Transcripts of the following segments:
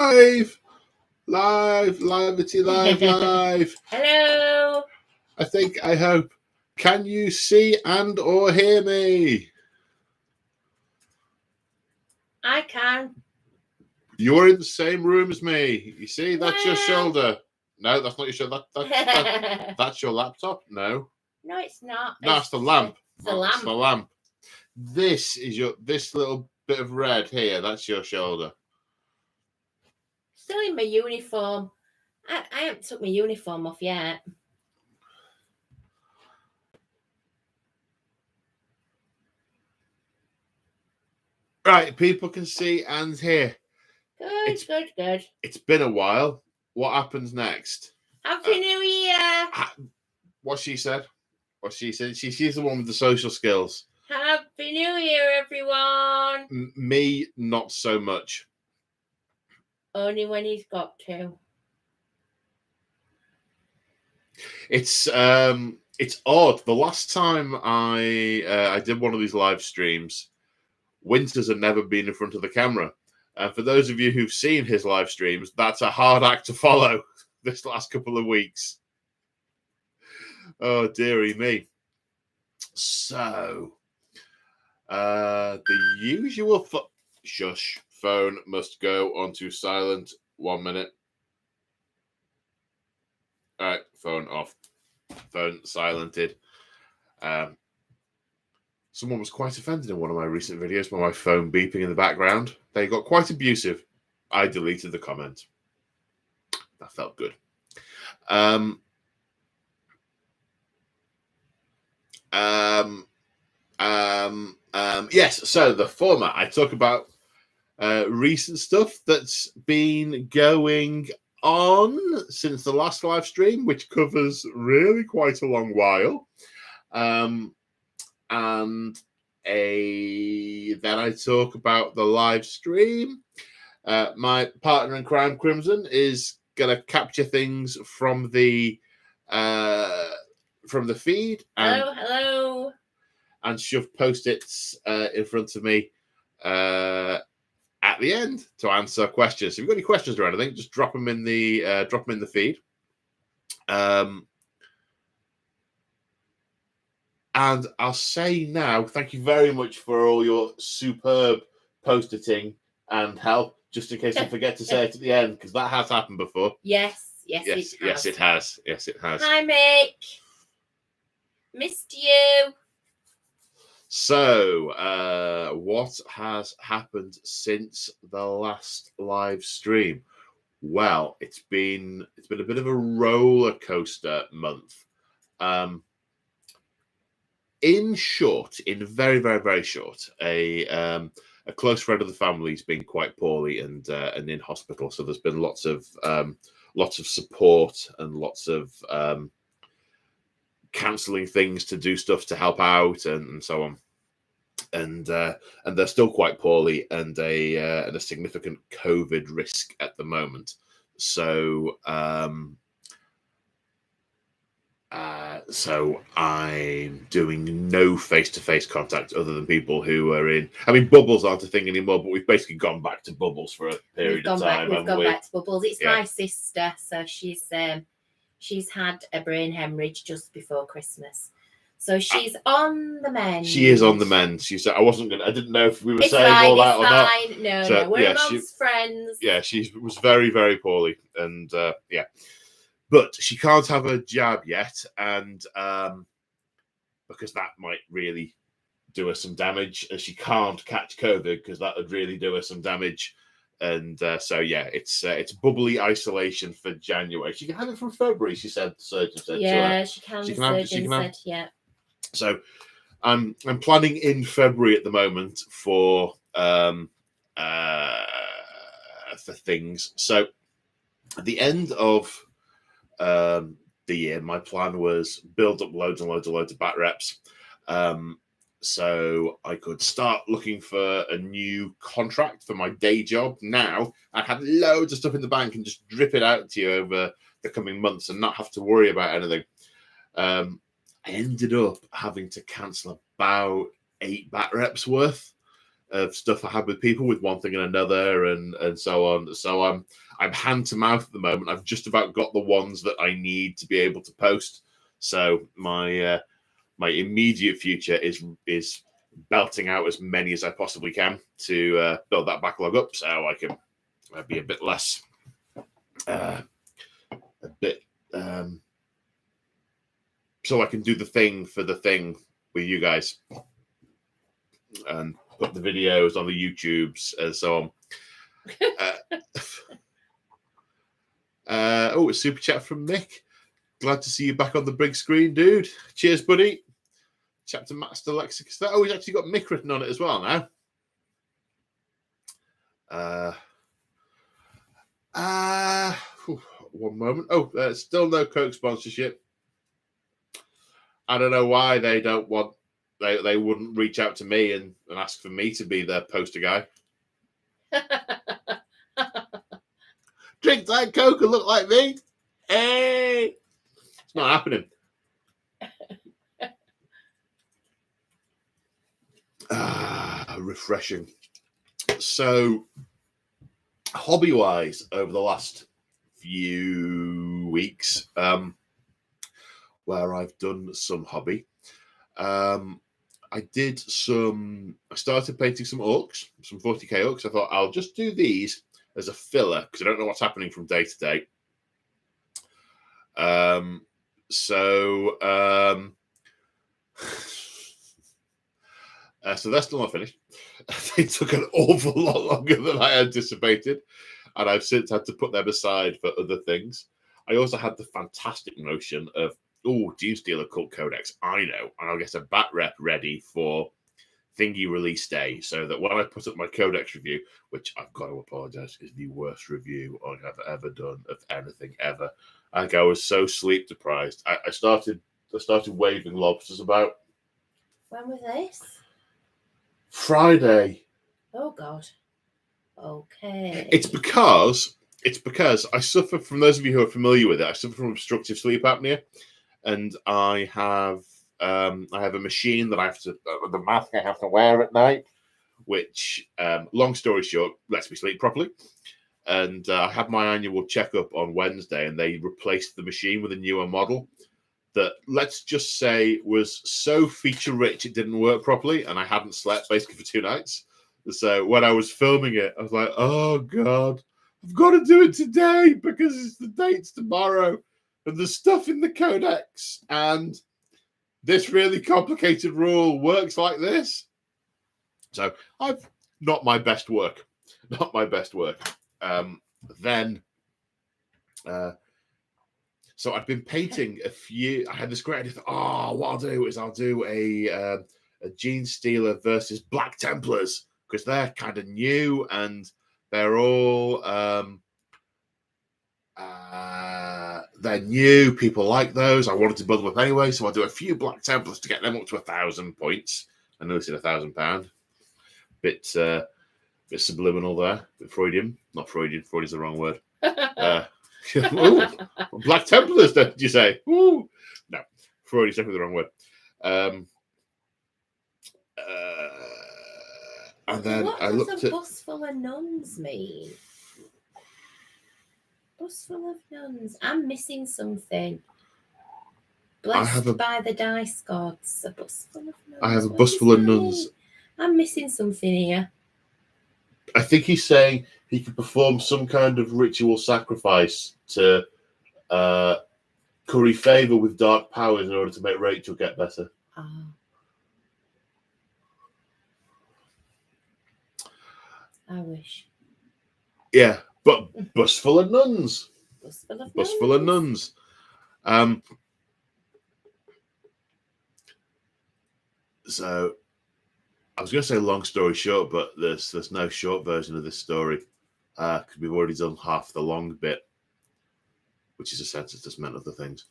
Live, live. Hello. I hope. Can you see and or hear me? I can. You're in the same room as me. You see, that's your Well. shoulder. No, that's not your shoulder. That's your laptop. No. No, it's not. No, it's the lamp. It's the lamp. It's the lamp. This is this little bit of red here. That's your shoulder. Still in my uniform. I haven't took my uniform off yet. Right, people can see and hear. Good. It's been a while. What happens next? Happy New Year. What she said. She's the one with the social skills. Happy New Year, everyone. Me, not so much. Only when he's got to. It's odd. The last time I did one of these live streams, Winters had never been in front of the camera. And for those of you who've seen his live streams, that's a hard act to follow this last couple of weeks. Oh, dearie me. So, the usual... Shush. Phone must go onto silent. 1 minute. All right, phone off. Phone silented. Someone was quite offended in one of my recent videos by my phone beeping in the background. They got quite abusive. I deleted the comment. That felt good. Yes, so the format, I talk about recent stuff that's been going on since the last live stream, which covers really quite a long while. And then I talk about the live stream. My partner in crime, Crimson, is going to capture things from the feed. Hello. And shove post-its in front of me at the end to answer questions. So if you've got any questions or anything, just drop them in the feed. And I'll say now, thank you very much for all your superb post-iting and help, just in case I forget to say it at the end, because that has happened before. Yes, it has. Hi, Mick. Missed you. So, what has happened since the last live stream? Well, it's been a bit of a roller coaster month. In very, very, very short, a close friend of the family's been quite poorly and in hospital. So there's been lots of support and lots of cancelling things to do stuff to help out and so on. And they're still quite poorly and a significant COVID risk at the moment. So so I'm doing no face-to-face contact other than people who are in. I mean, bubbles aren't a thing anymore, but we've basically gone back to bubbles for a period of time. We've gone back to bubbles. It's my sister, so she's had a brain hemorrhage just before Christmas. So she's on the mend. She is on the mend. She said, I didn't know if we were saying all that or not. No, we're amongst friends. Yeah, she was very, very poorly. And but she can't have a jab yet. And because that might really do her some damage. And she can't catch COVID because that would really do her some damage. And so, it's bubbly isolation for January. She can have it from February, she said. The surgeon said. Yeah, she can. The surgeon said, yeah. So I'm planning in February at the moment for things. So at the end of the year, my plan was build up loads and loads of bat reps. So I could start looking for a new contract for my day job. Now I have loads of stuff in the bank and just drip it out to you over the coming months and not have to worry about anything. I ended up having to cancel about 8 bat reps worth of stuff I had with people, with one thing and another, and so on. So I'm hand to mouth at the moment. I've just about got the ones that I need to be able to post. So my immediate future is belting out as many as I possibly can to build that backlog up, so I can be a bit less, so I can do the thing for the thing with you guys and put the videos on the YouTubes and so on. Oh, a super chat from Nick. Glad to see you back on the big screen, dude. Cheers, buddy. Chapter Master Lexicus. Oh, he's actually got Mick written on it as well now. One moment. Oh, still no Coke sponsorship. I don't know why they don't want. They wouldn't reach out to me and ask for me to be their poster guy. Drink like Coke and look like me. Hey, it's not happening. Refreshing. So, hobby-wise, over the last few weeks, where I've done some hobby, I started painting some orcs, some 40k orcs. I thought I'll just do these as a filler because I don't know what's happening from day to day. So they're still not finished. They took an awful lot longer than I anticipated, and I've since had to put them aside for other things. I also had the fantastic notion of, Genestealer Cult Codex, I know, and I'll get a bat rep ready for thingy release day, so that when I put up my Codex review, which I've got to apologise, is the worst review I've ever done of anything ever. I think I was so sleep deprived. I started waving lobsters about. When was this? Friday. Oh God. Okay. It's because I suffer from, those of you who are familiar with it, I suffer from obstructive sleep apnea, and I have a machine that I have to, the mask I have to wear at night, which, long story short, lets me sleep properly. And I had my annual checkup on Wednesday, and they replaced the machine with a newer model that, let's just say, was so feature rich it didn't work properly, and I hadn't slept basically for 2 nights. So when I was filming it, I was like, oh God, I've got to do it today because the date's tomorrow, and there's stuff in the codex, and this really complicated rule works like this. So I've not my best work. So I've been painting a few. I had this great idea. What I'll do is I'll do a Genestealer versus Black Templars, because they're kind of new and they're all they're new. People like those. I wanted to build them up anyway, so I'll do a few Black Templars to get them up to 1,000 points. I know it's in £1,000. Bit subliminal there. Bit Freudian. Not Freudian. Freudian's the wrong word. Ooh, Black Templars, did you say? Ooh. No, Freudian's definitely the wrong word. And then what I looked does a bus full of nuns mean? Bus full of nuns. I'm missing something. Blessed by the dice gods. A bus full of nuns. I have a bus full of nuns. I'm missing something here. I think he's saying he could perform some kind of ritual sacrifice to curry favour with dark powers in order to make Rachel get better. I wish. Yeah, but bus full of nuns. Bus full of nuns. So I was going to say long story short, but there's no short version of this story because we've already done half the long bit, which is a census that's meant other things,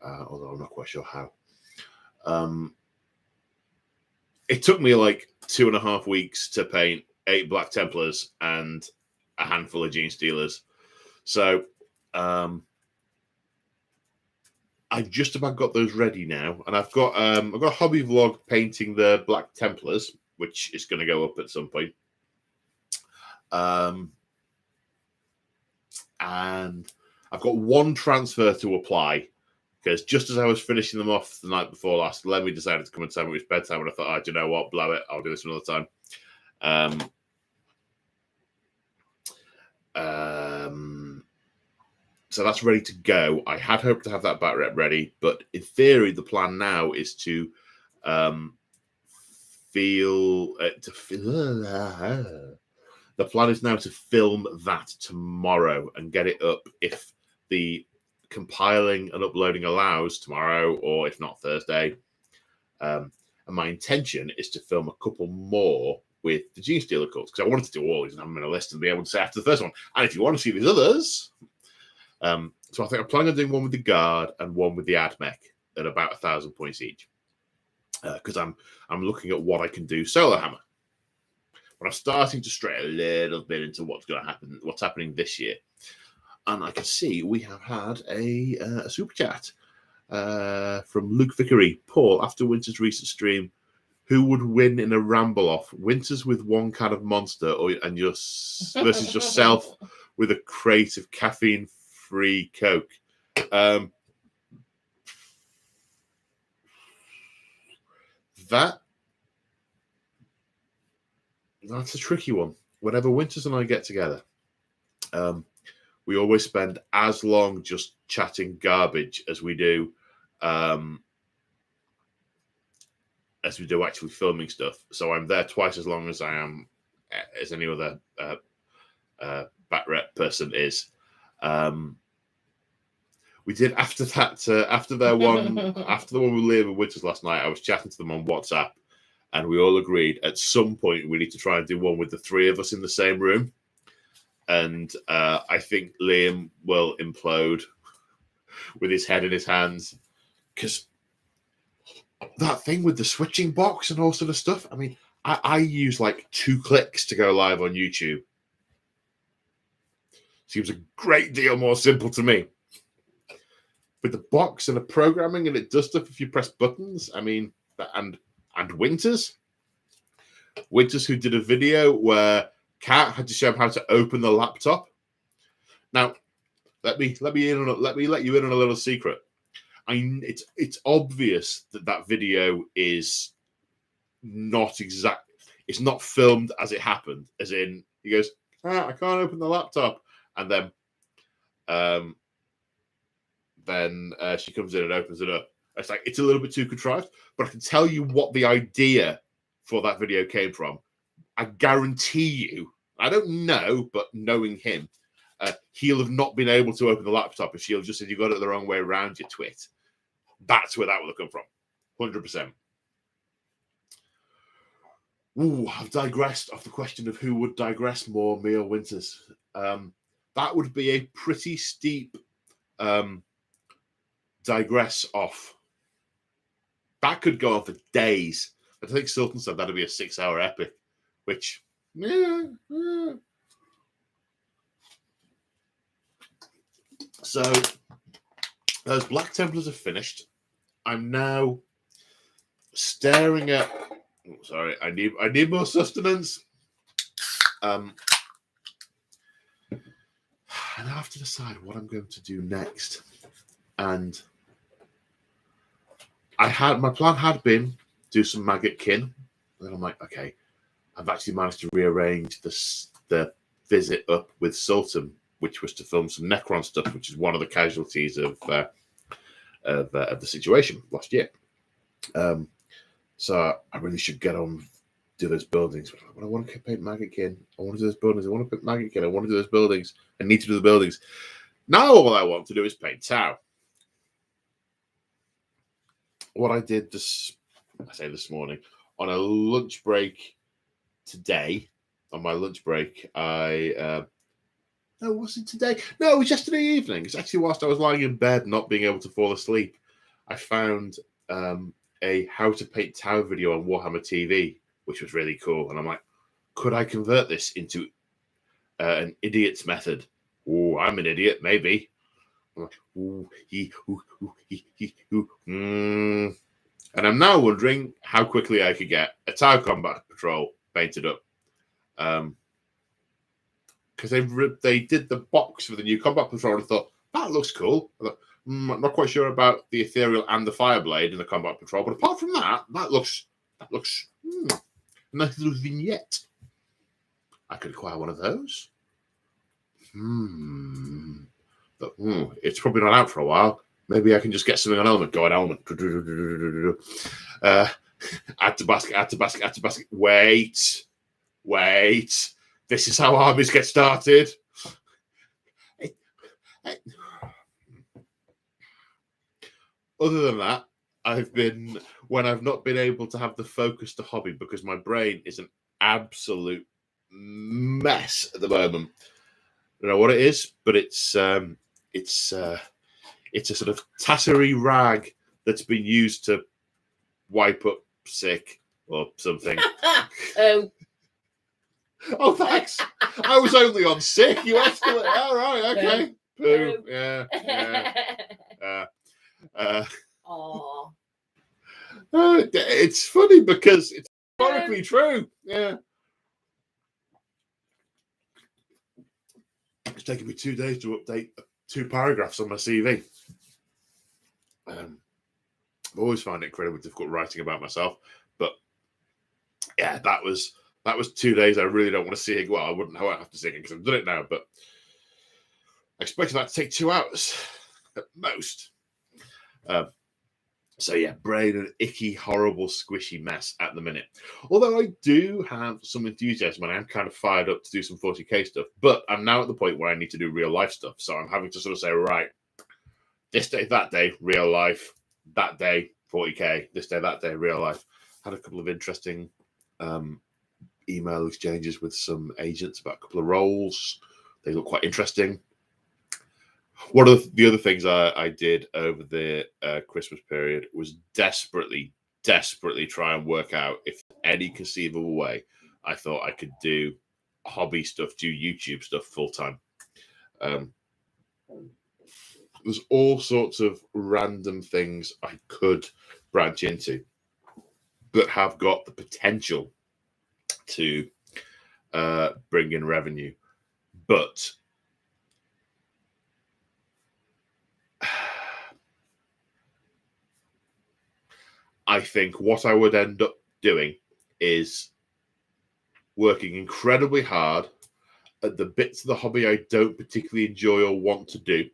although I'm not quite sure how. It took me like 2.5 weeks to paint 8 Black Templars and a handful of Genestealers. So I've just about got those ready now, and I've got a hobby vlog painting the Black Templars, which is going to go up at some point. And I've got one transfer to apply, because just as I was finishing them off the night before last, Lemmy decided to come and tell me it was bedtime, and I thought, do you know what, blow it, I'll do this another time. So that's ready to go. I had hoped to have that back rep ready, but in theory, the plan now is to the plan is now to film that tomorrow and get it up if the compiling and uploading allows tomorrow, or if not Thursday. And my intention is to film a couple more with the Gene Stealer cults, because I wanted to do all these and have them in a list and be able to say after the first one, and if you want to see these others. So I think I'm planning on doing one with the Guard and one with the AdMech at about 1,000 points each, because I'm looking at what I can do solo hammer. But I'm starting to stray a little bit into what's going to happen, what's happening this year. And I can see we have had a super chat from Luke Vickery. Paul, after Winter's recent stream, who would win in a ramble off? Winters with one can of Monster, versus yourself with a crate of caffeine-free Coke? That's a tricky one. Whenever Winters and I get together, we always spend as long just chatting garbage as we do actually filming stuff. So I'm there twice as long as I am as any other back rep person is. We did after the one with Liam and Winters last night. I was chatting to them on WhatsApp, and we all agreed at some point we need to try and do one with the three of us in the same room. And I think Liam will implode with his head in his hands, because that thing with the switching box and all sort of stuff. I mean, I use like 2 clicks to go live on YouTube. Seems a great deal more simple to me. With the box and the programming, and it does stuff if you press buttons. I mean, and Winters, who did a video where Kat had to show him how to open the laptop. Now, let me let you in on a little secret. It's obvious that video is not exact. It's not filmed as it happened. As in, he goes, I can't open the laptop, and then she comes in and opens it up. It's like, it's a little bit too contrived, but I can tell you what the idea for that video came from. I guarantee you, I don't know, but knowing him, he'll have not been able to open the laptop if she'll just said, you got it the wrong way around, you twit. That's where that would have come from. 100%. Ooh, I've digressed off the question of who would digress more, me or Winters. That would be a pretty steep digress off. That could go on for days. I think Sultan said that'd be a 6-hour epic, which, So, those Black Templars are finished. I'm now staring at... Oh, sorry, I need more sustenance. And I have to decide what I'm going to do next. And my plan had been do some maggot kin. And I'm like, okay, I've actually managed to rearrange the visit up with Sultan, which was to film some Necron stuff, which is one of the casualties of the situation last year. So I really should get on, do those buildings. But I want to paint maggot kin. I want to do those buildings. I want to paint maggot kin. I want to do those buildings. I need to do the buildings. Now all I want to do is paint Tau. What I did this morning, on a lunch break today, on my lunch break, no, was it today? No, it was yesterday evening. It's actually whilst I was lying in bed, not being able to fall asleep. I found a how to paint Tau video on Warhammer TV, which was really cool. And I'm like, could I convert this into an idiot's method? Oh, I'm an idiot, maybe. I'm like, And I'm now wondering how quickly I could get a Tau Combat Patrol painted up. Because they did the box for the new Combat Patrol and I thought, that looks cool. I'm not quite sure about the Ethereal and the Fireblade in the Combat Patrol, but apart from that, that looks a nice little vignette. I could acquire one of those. But it's probably not out for a while. Maybe I can just get something on Element. Go on Element. Add to basket. Wait. This is how armies get started. Other than that, when I've not been able to have the focus to hobby because my brain is an absolute mess at the moment. I don't know what it is, but it's a sort of tattery rag that's been used to wipe up sick or something. Oh, thanks. I was only on sick. You escalate. All right, okay. Poo. Yeah. It's funny because it's historically true. Yeah. It's taken me 2 days to update 2 paragraphs on my CV. I've always found it incredibly difficult writing about myself, but yeah, that was 2 days. I really don't want to see it. Well, I won't have to see it because I've done it now, but I expected that to take 2 hours at most. So yeah, brain an icky, horrible, squishy mess at the minute. Although I do have some enthusiasm and I'm kind of fired up to do some 40k stuff, but I'm now at the point where I need to do real life stuff. So I'm having to sort of say, right, this day, that day, real life, that day, 40k, this day, that day, real life. Had a couple of interesting email exchanges with some agents about a couple of roles. They look quite interesting. One of the other things I did over the Christmas period was desperately try and work out if any conceivable way I thought I could do hobby stuff, do YouTube stuff full time. There's all sorts of random things I could branch into that have got the potential to bring in revenue, but I think what I would end up doing is working incredibly hard at the bits of the hobby I don't particularly enjoy or want to do,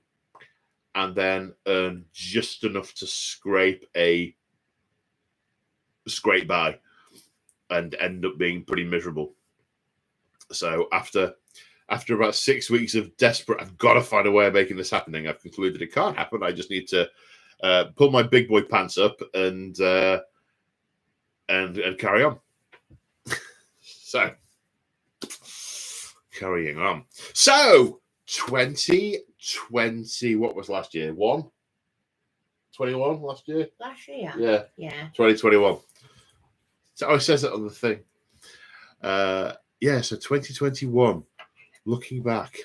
and then earn just enough to scrape by and end up being pretty miserable. So after about 6 weeks of desperate, I've got to find a way of making this happening, I've concluded it can't happen. I just need to pull my big boy pants up and carry on. So, carrying on. So, 2020, what was last year? 21 last year? Last year? Yeah. 2021. So it says it on the thing. So 2021, looking back.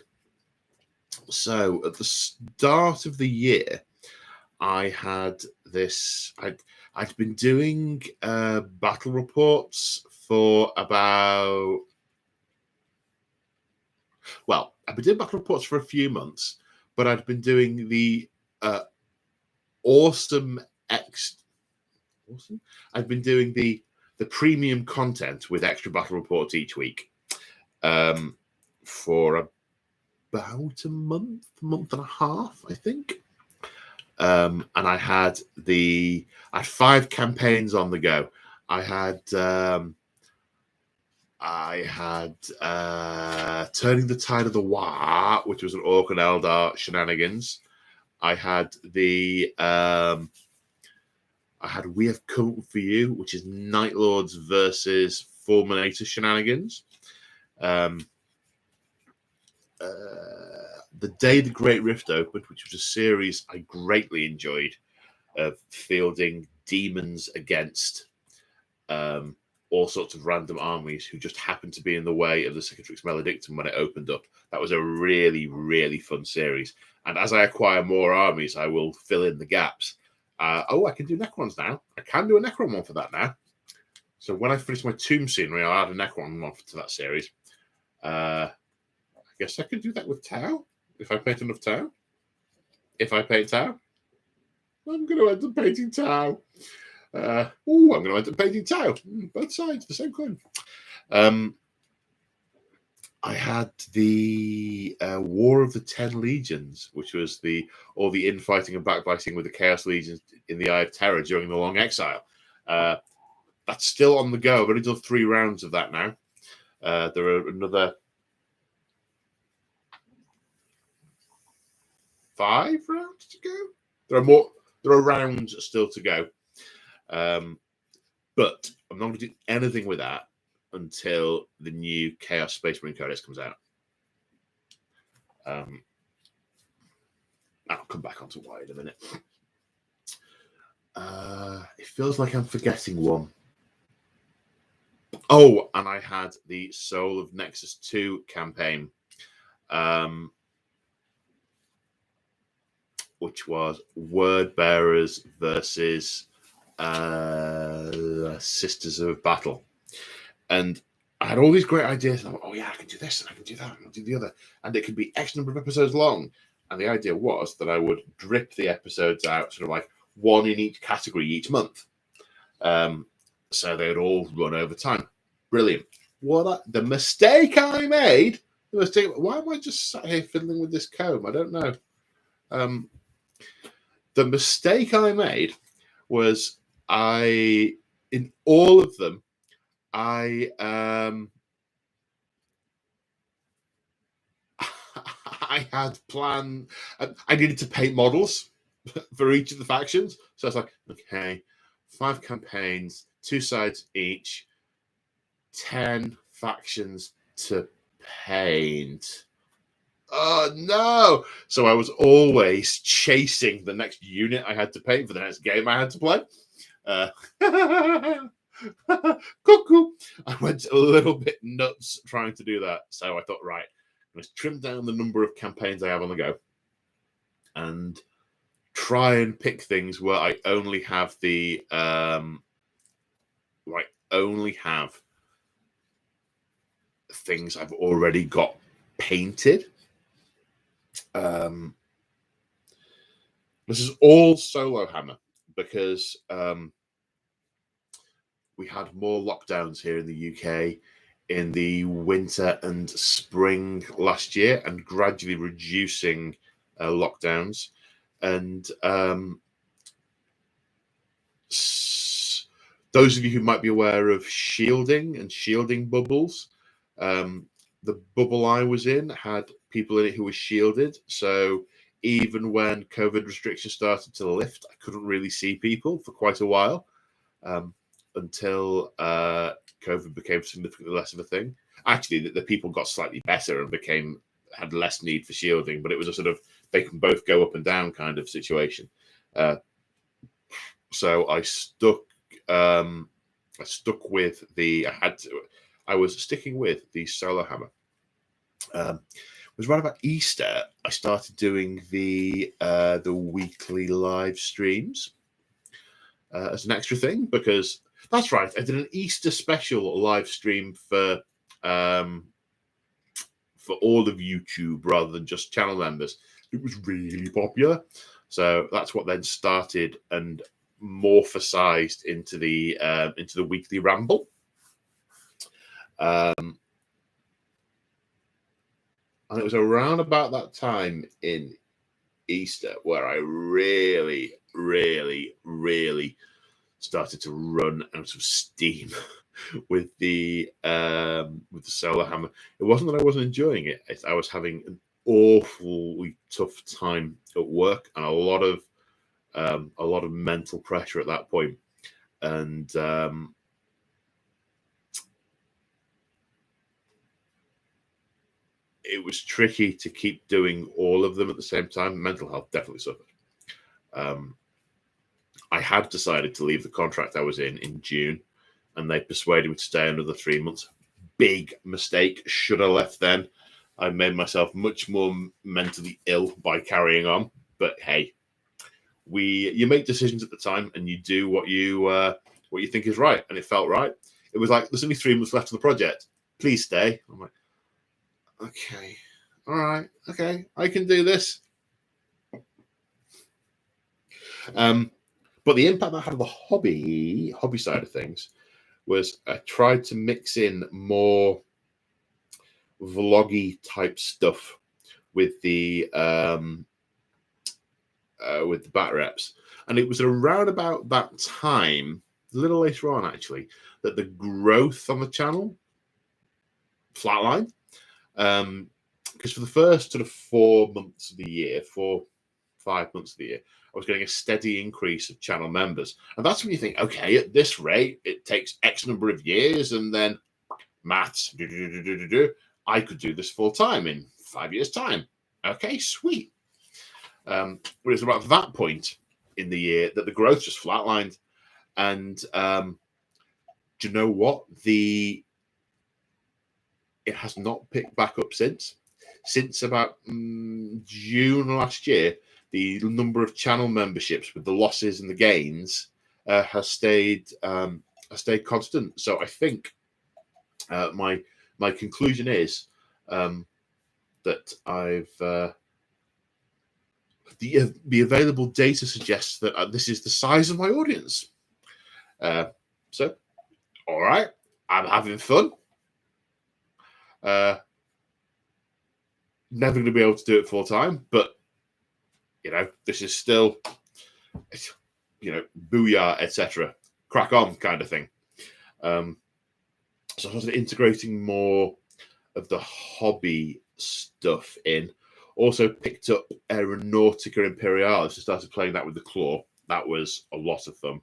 So, at the start of the year, I had this. I'd been doing battle reports for about. Well, I've been doing battle reports for a few months, but I'd been doing the awesome. I'd been doing the premium content with extra battle reports each week for about a month and a half, I think. And I had 5 campaigns on the go. I had Turning the Tide of the War, which was an Orc and Eldar shenanigans. I had We Have Come For You, which is Night Lords versus Fulminator shenanigans. The Day the Great Rift opened, which was a series I greatly enjoyed, of fielding demons against all sorts of random armies who just happened to be in the way of the Cicatrix Maledictum when it opened up. That was a really, really fun series. And as I acquire more armies, I will fill in the gaps. I can do Necrons now. I can do a Necron one for that now. So when I finish my Tomb scenery, I'll add a Necron one to that series. I guess I could do that with Tau if I paint enough Tau. If I paint Tau, I'm going to end up painting Tau. I'm going to end up painting Tau. Both sides, the same coin. I had the War of the 10 Legions, which was all the infighting and backbiting with the Chaos Legions in the Eye of Terror during the Long Exile. That's still on the go. I've only done 3 rounds of that now. There are another 5 rounds to go. There are more. There are rounds still to go. But I'm not going to do anything with that until the new Chaos Space Marine Codex comes out. I'll come back onto why in a minute. It feels like I'm forgetting one. Oh, and I had the Soul of Nexus 2 campaign, which was Word Bearers versus Sisters of Battle. And I had all these great ideas. And I went, I can do this and I can do that and I'll do the other. And it could be X number of episodes long. And the idea was that I would drip the episodes out, sort of like one in each category each month. So they would all run over time. Brilliant. The mistake I made, why am I just sat here fiddling with this comb? I don't know. The mistake I made was in all of them, I had planned. I needed to paint models for each of the factions. So I was like, okay, 5 campaigns, 2 sides each, 10 factions to paint. Oh no! So I was always chasing the next unit I had to paint for the next game I had to play. Cuckoo! I went a little bit nuts trying to do that. So I thought, right, let's trim down the number of campaigns I have on the go and try and pick things where I only have things I've already got painted. This is all solo hammer because we had more lockdowns here in the UK in the winter and spring last year, and gradually reducing lockdowns. And those of you who might be aware of shielding and shielding bubbles, the bubble I was in had people in it who were shielded. So even when COVID restrictions started to lift, I couldn't really see people for quite a while until COVID became significantly less of a thing. Actually, the people got slightly better and had less need for shielding, but it was a sort of they can both go up and down kind of situation. So I stuck with I was sticking with the solo hammer. It was right about Easter. I started doing the weekly live streams as an extra thing, because that's right. I did an Easter special live stream for all of YouTube rather than just channel members. It was really popular, so that's what then started and morphosized into the weekly ramble. And it was around about that time in Easter where I really, really, really started to run out of steam with the solar hammer. It wasn't that I wasn't enjoying it. I was having an awfully tough time at work and a lot of mental pressure at that point. And it was tricky to keep doing all of them at the same time. Mental health definitely suffered. I had decided to leave the contract I was in June, and they persuaded me to stay another 3 months. Big mistake. Should have left then. I made myself much more mentally ill by carrying on. But hey, you make decisions at the time, and you do what you think is right, and it felt right. It was like, there's only 3 months left of the project. Please stay. I'm like, okay, all right, okay, I can do this. But the impact that had on the hobby side of things was I tried to mix in more vloggy type stuff with the bat reps, and it was around about that time, a little later on actually, that the growth on the channel flatlined. Because for the first sort of 4 months of the year, 5 months of the year, I was getting a steady increase of channel members. And that's when you think, okay, at this rate, it takes X number of years, and then maths, I could do this full time in 5 years' time. Okay, sweet. But it was about that point in the year that the growth just flatlined. And do you know what? It has not picked back up since. Since about June last year, the number of channel memberships with the losses and the gains has stayed constant. So I think my conclusion is that I've the available data suggests that this is the size of my audience. So, all right, I'm having fun. Never going to be able to do it full time, but this is still, booyah, etc. Crack on kind of thing. So I was integrating more of the hobby stuff in. Also picked up Aeronautica Imperialis and started playing that with the claw. That was a lot of fun.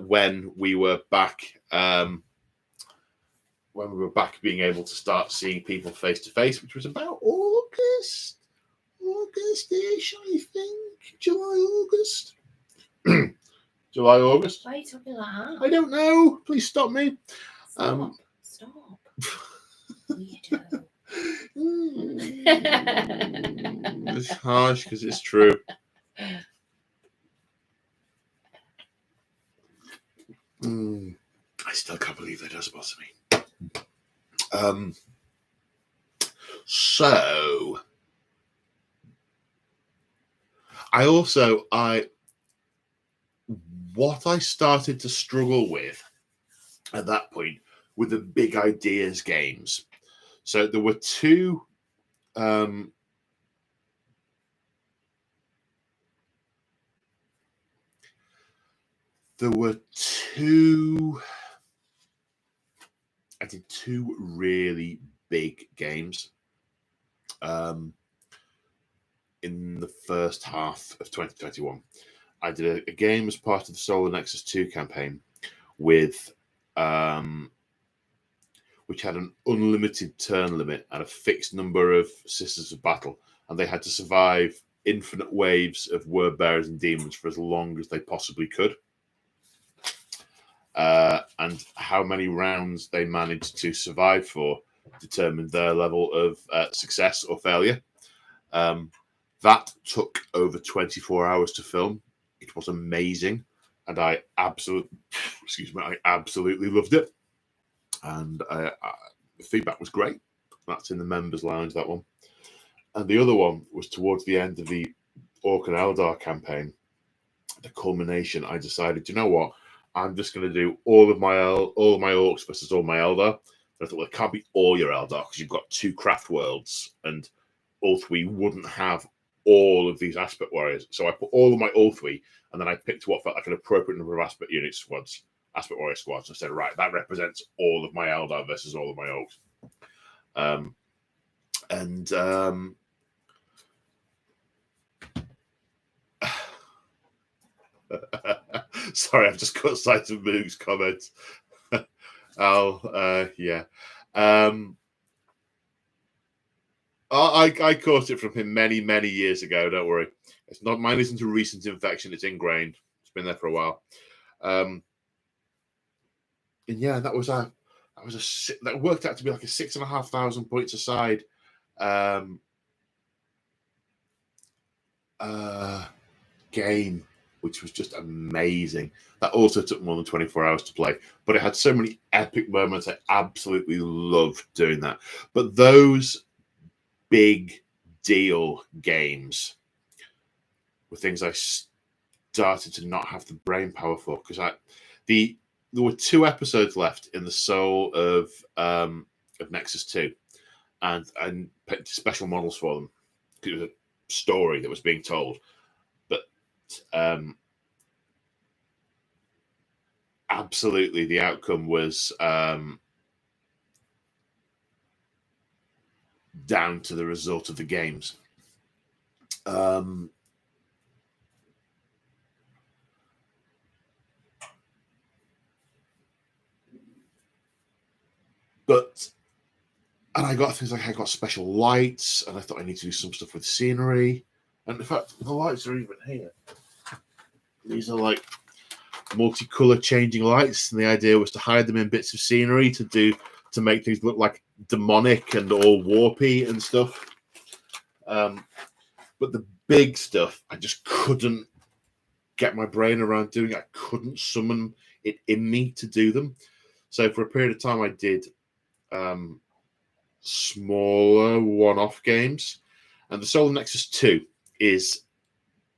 When we were back being able to start seeing people face to face, which was about August-ish, I think. July, August. July, August. Why are you talking like that? I don't know. Please stop me. Stop. Weirdo. It's harsh because it's true. I still can't believe that does bother me. So what I started to struggle with at that point were the big ideas games. So there were two I did two really big games in the first half of 2021. I did a game as part of the Solar Nexus 2 campaign with which had an unlimited turn limit and a fixed number of Sisters of Battle, and they had to survive infinite waves of word bearers and demons for as long as they possibly could. And how many rounds they managed to survive for determined their level of success or failure. That took over 24 hours to film. It was amazing, and I absolutely loved it. And the feedback was great. That's in the members lounge, that one. And the other one was towards the end of the Orc and Eldar campaign. The culmination, I decided, you know what? I'm just going to do all of my Orcs versus all my Eldar. And I thought, well, it can't be all your Eldar because you've got two craft worlds, and Ulthwi wouldn't have all of these aspect warriors. So I put all of my Ulthwi, and then I picked what felt like an appropriate number of aspect warrior squads. I said, right, that represents all of my Eldar versus all of my Orcs. Sorry, I've just got sight of Moog's comments. Yeah. I caught it from him many, many years ago. Don't worry. It's not mine. Isn't a recent infection. It's ingrained. It's been there for a while. And yeah, that worked out to be like a 6,500 points aside game. which was just amazing. That also took more than 24 hours to play, but it had so many epic moments. I absolutely loved doing that. But those big deal games were things I started to not have the brain power for, because there were 2 episodes left in the soul of Nexus 2, and picked special models for them. It was a story that was being told, but absolutely the outcome was down to the result of the games. And I got things like I got special lights, and I thought I need to do some stuff with scenery. And in fact, the lights are even here. These are like multicolour changing lights, and the idea was to hide them in bits of scenery to make things look like demonic and all warpy and stuff. But the big stuff, I just couldn't get my brain around doing. I couldn't summon it in me to do them. So for a period of time, I did smaller one-off games, and the Solar Nexus 2 is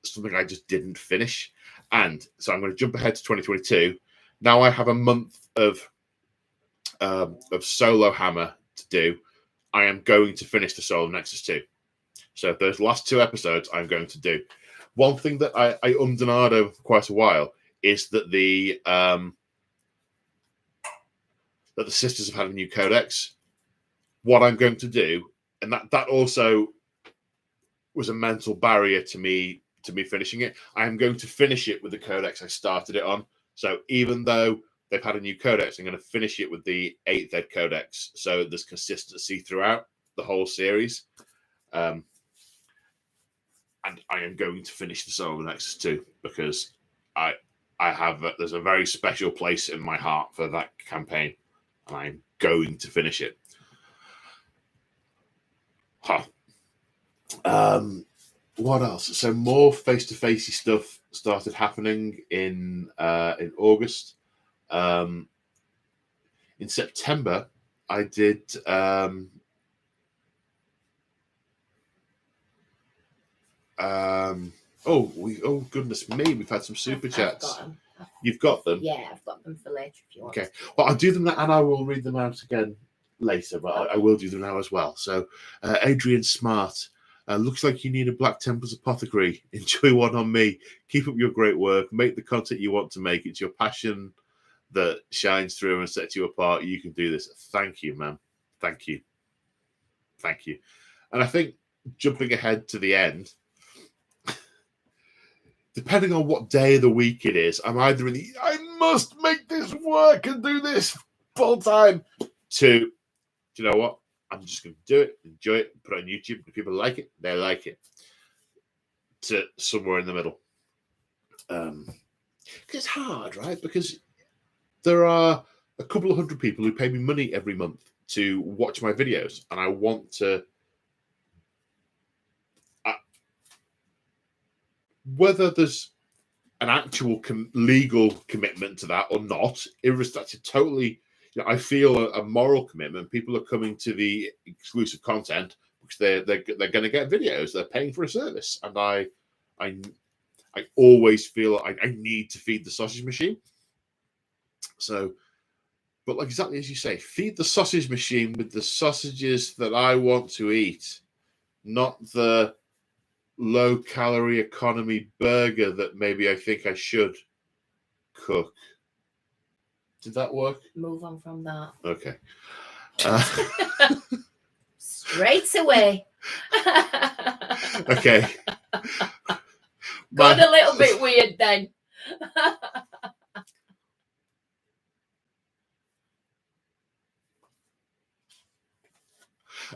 something I just didn't finish. And so I'm going to jump ahead to 2022. Now I have a month of Solo Hammer to do. I am going to finish the Solar Nexus 2. So those last 2 episodes I'm going to do. One thing that I ummed and ahed over for quite a while is that the sisters have had a new codex. What I'm going to do, and that also was a mental barrier to me finishing it. I am going to finish it with the codex I started it on. So even though they've had a new codex, I'm going to finish it with the 8th Ed codex. So there's consistency throughout the whole series. And I am going to finish the Solar Nexus 2 because there's a very special place in my heart for that campaign, and I'm going to finish it. What else? So more face-to-facey stuff started happening in August. In September, I did oh goodness me, we've had some super chats. You've got them? Yeah, I've got them for later if you want. Okay. Well, I'll do them and I will read them out again later, but I will do them now as well. So Adrian Smart, looks like you need a Black Templars apothecary. Enjoy one on me. Keep up your great work. Make the content you want to make. It's your passion that shines through and sets you apart. You can do this. Thank you, man. Thank you. Thank you. And I think jumping ahead to the end, depending on what day of the week it is, I'm either in the I must make this work and do this full time to, do you know what? I'm just going to do it, enjoy it, put it on YouTube. If people like it, they like it. To somewhere in the middle. Because it's hard, right? Because there are a couple of hundred people who pay me money every month to watch my videos, and I want to. Whether there's an actual legal commitment to that or not, irrespective, totally. I feel a moral commitment. People are coming to the exclusive content because they're going to get videos. They're paying for a service, and I always feel I need to feed the sausage machine. So, but like exactly as you say, feed the sausage machine with the sausages that I want to eat, not the low-calorie economy burger that maybe I think I should cook. Did that work? Move on from that. Okay. Straight away. Okay. Got a little bit weird then.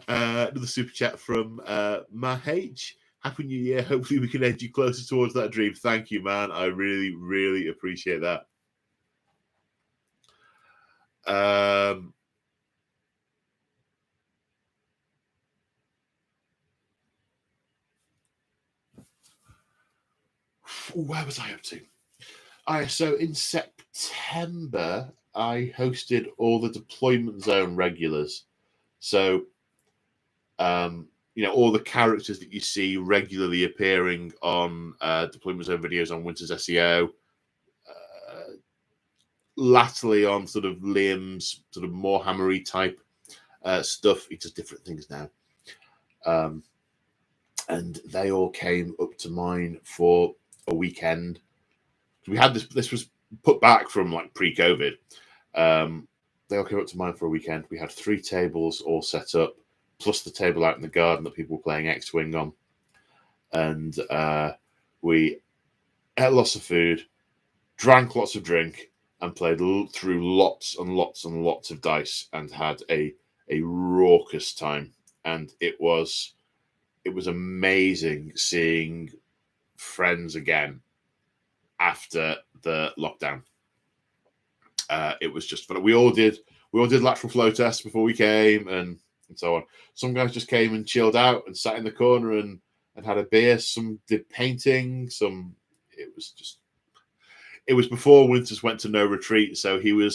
Another super chat from Mahh. Happy New Year. Hopefully we can edge you closer towards that dream. Thank you, man. I really, really appreciate that. where was I up to? So in September, I hosted all the deployment zone regulars. So, all the characters that you see regularly appearing on deployment zone videos on Winter's SEO, latterly on sort of Liam's sort of more hammery type stuff. He does different things now. And they all came up to mine for a weekend. We had this was put back from like pre-COVID. They all came up to mine for a weekend. We had 3 tables all set up, plus the table out in the garden that people were playing X-Wing on. And we ate lots of food, drank lots of drink, and played through lots and lots and lots of dice, and had a raucous time. And it was amazing seeing friends again after the lockdown. It was just fun. We all did lateral flow tests before we came, and so on. Some guys just came and chilled out and sat in the corner and had a beer. Some did painting. It was before Winters went to no retreat, so he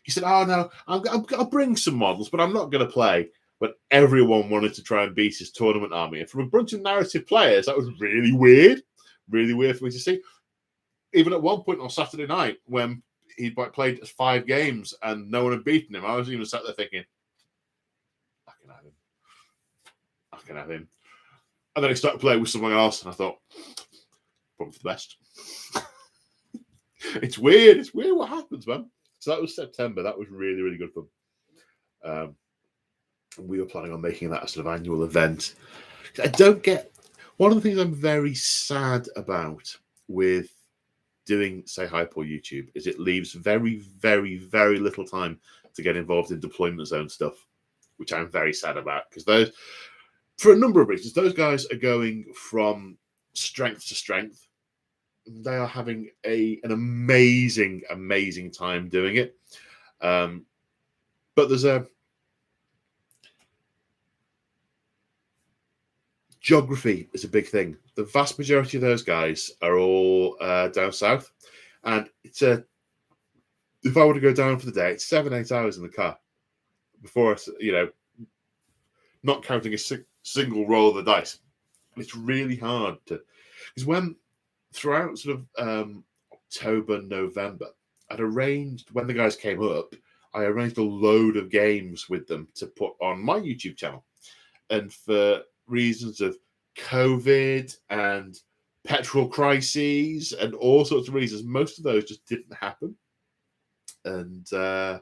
said, "Oh no, I'll bring some models, but I'm not going to play." But everyone wanted to try and beat his tournament army, and from a bunch of narrative players, that was really weird for me to see. Even at one point on Saturday night, when he'd played 5 games and no one had beaten him, I was even sat there thinking, I can have him. And then he started playing with someone else, and I thought, probably for the best. It's weird. It's weird what happens, man. So that was September. That was really, really good fun. We were planning on making that a sort of annual event. One of the things I'm very sad about with doing, say, Hi Paul YouTube is it leaves very, very, very little time to get involved in deployment zone stuff, which I'm very sad about, because for a number of reasons, those guys are going from strength to strength. They are having an amazing, amazing time doing it. But there's geography is a big thing. The vast majority of those guys are all down south, and if I were to go down for the day, it's 7-8 hours in the car before not counting a single roll of the dice. And it's really hard because throughout sort of October, November, when the guys came up, I arranged a load of games with them to put on my YouTube channel, and for reasons of COVID and petrol crises and all sorts of reasons, most of those just didn't happen. And I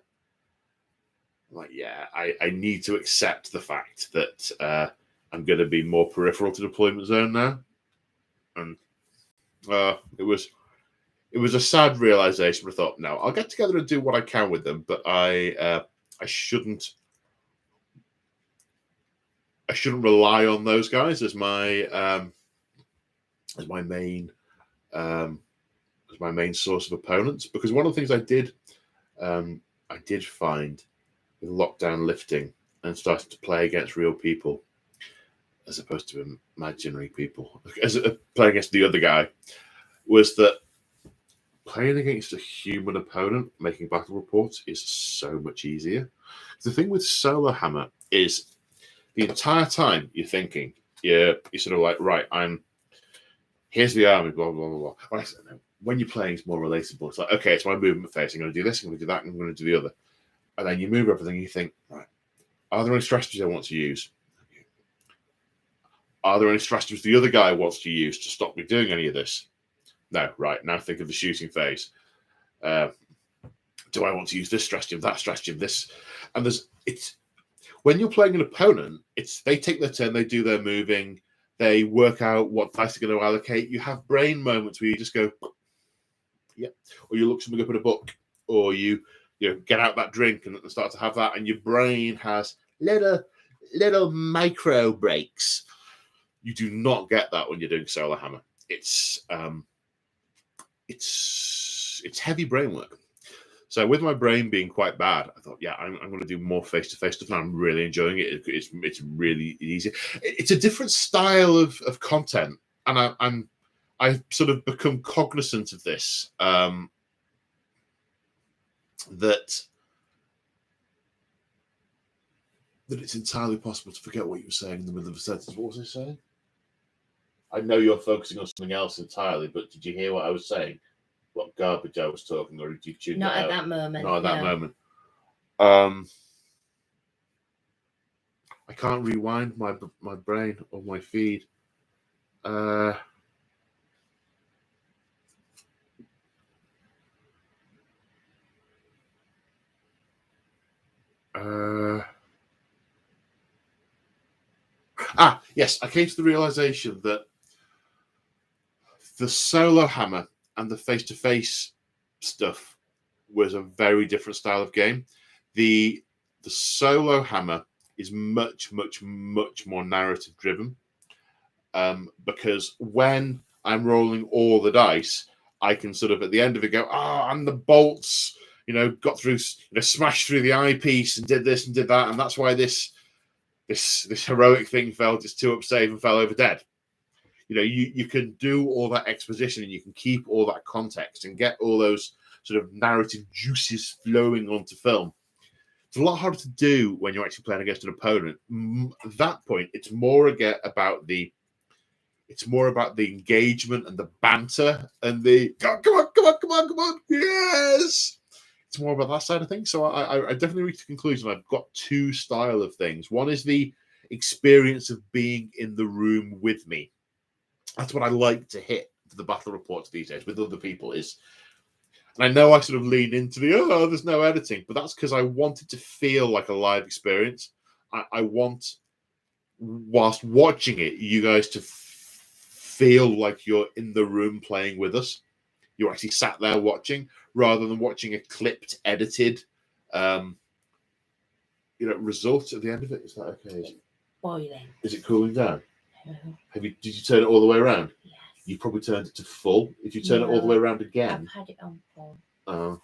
need to accept the fact that I'm going to be more peripheral to deployment zone now. And it was a sad realization. I thought, no, I'll get together and do what I can with them, but I shouldn't rely on those guys as my main source of opponents, because one of the things I did find with lockdown lifting and starting to play against real people as opposed to imaginary people, as playing against the other guy, was that playing against a human opponent making battle reports is so much easier. The thing with Solar Hammer is the entire time you're thinking, you're sort of like, right, here's the army, blah, blah, blah, blah. When you're playing, it's more relatable. It's like, okay, it's my movement phase. I'm going to do this, I'm going to do that, and I'm going to do the other. And then you move everything, and you think, right, are there any strategies I want to use? Are there any strategies the other guy wants to use to stop me doing any of this? No, right, now think of the shooting phase. Do I want to use this strategy, that strategy, this? And when you're playing an opponent, they take their turn, they do their moving, they work out what dice they're going to allocate. You have brain moments where you just go, yeah, or you look something up in a book, or you get out that drink and start to have that, and your brain has little micro breaks. You do not get that when you're doing Solar Hammer. It's heavy brain work. So with my brain being quite bad, I thought, yeah, I'm going to do more face-to-face stuff, and I'm really enjoying it. It's really easy. It's a different style of content, and I'm I've sort of become cognizant of this, that it's entirely possible to forget what you were saying in the middle of a sentence. What was I saying? I know you're focusing on something else entirely, but did you hear what I was saying? What garbage I was talking, or did you tune Not it at out? that moment. Not at that moment. I can't rewind my brain or my feed. Yes, I came to the realization that the solo hammer and the face-to-face stuff was a very different style of game. The solo hammer is much more narrative driven, because when I'm rolling all the dice, I can sort of at the end of it go, and the bolts, got through, smashed through the eyepiece and did this and did that, and that's why this heroic thing fell just 2-up save and fell over dead. You can do all that exposition and you can keep all that context and get all those sort of narrative juices flowing onto film. It's a lot harder to do when you're actually playing against an opponent. At that point, it's more about the engagement and the banter and the come on, yes. It's more about that side of things. So I definitely reached the conclusion I've got two style of things. One is the experience of being in the room with me. That's what I like to hit for the battle reports these days with other people is, and I know I sort of lean into there's no editing, but that's because I want it to feel like a live experience. I want, whilst watching it, you guys to feel like you're in the room playing with us. You're actually sat there watching, rather than watching a clipped, edited, result at the end of it. Is that okay? Boiling. Is it cooling down? No. Did you turn it all the way around? Yes. You probably turned it to full. If you turn it all the way around again. I've had it on full. Oh.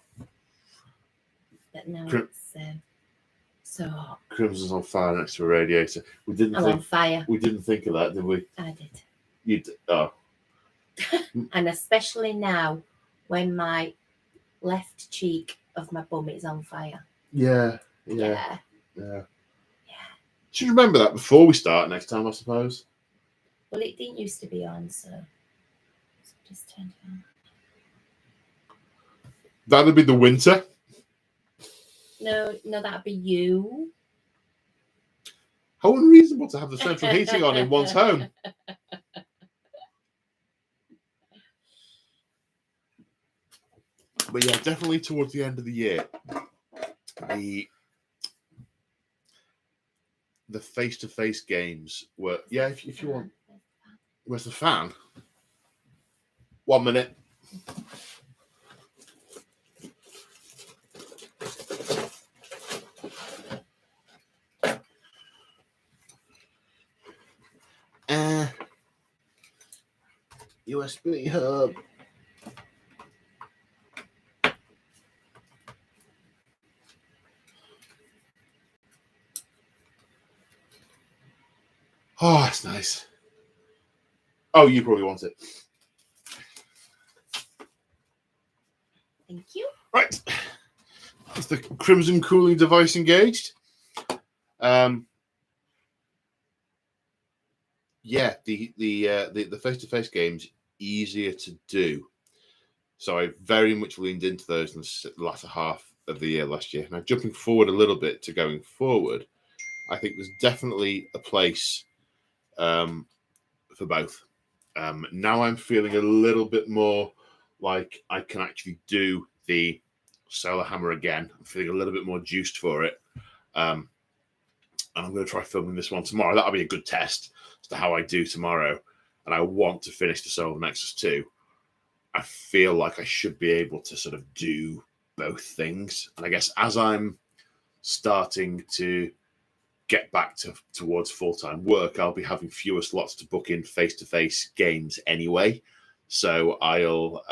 But now it's so hot. Crimson's on fire next to a radiator. I'm on fire. We didn't think of that, did we? I did. You did. Oh. And especially now when my left cheek of my bum is on fire. Yeah. Should remember that before we start next time, I suppose. Well, it didn't used to be on, so just turned it on. That'd be the winter. No, that'd be you. How unreasonable to have the central heating on in one's home. But yeah, definitely towards the end of the year, the face-to-face games were, if you want. Where's the fan? 1 minute. USB hub. Oh, that's nice. Oh, you probably want it. Thank you. Right. Is the Crimson cooling device engaged? Yeah, the face-to-face games easier to do. So I very much leaned into those in the latter half of the year last year. Now, jumping forward a little bit to going forward, I think there's definitely a place for both. Now I'm feeling a little bit more like I can actually do the solar hammer again. I'm feeling a little bit more juiced for it. And I'm going to try filming this one tomorrow. That'll be a good test as to how I do tomorrow. And I want to finish the Solar Nexus 2. I feel like I should be able to sort of do both things. And I guess as I'm starting to get back towards full-time work, I'll be having fewer slots to book in face-to-face games anyway. So I'll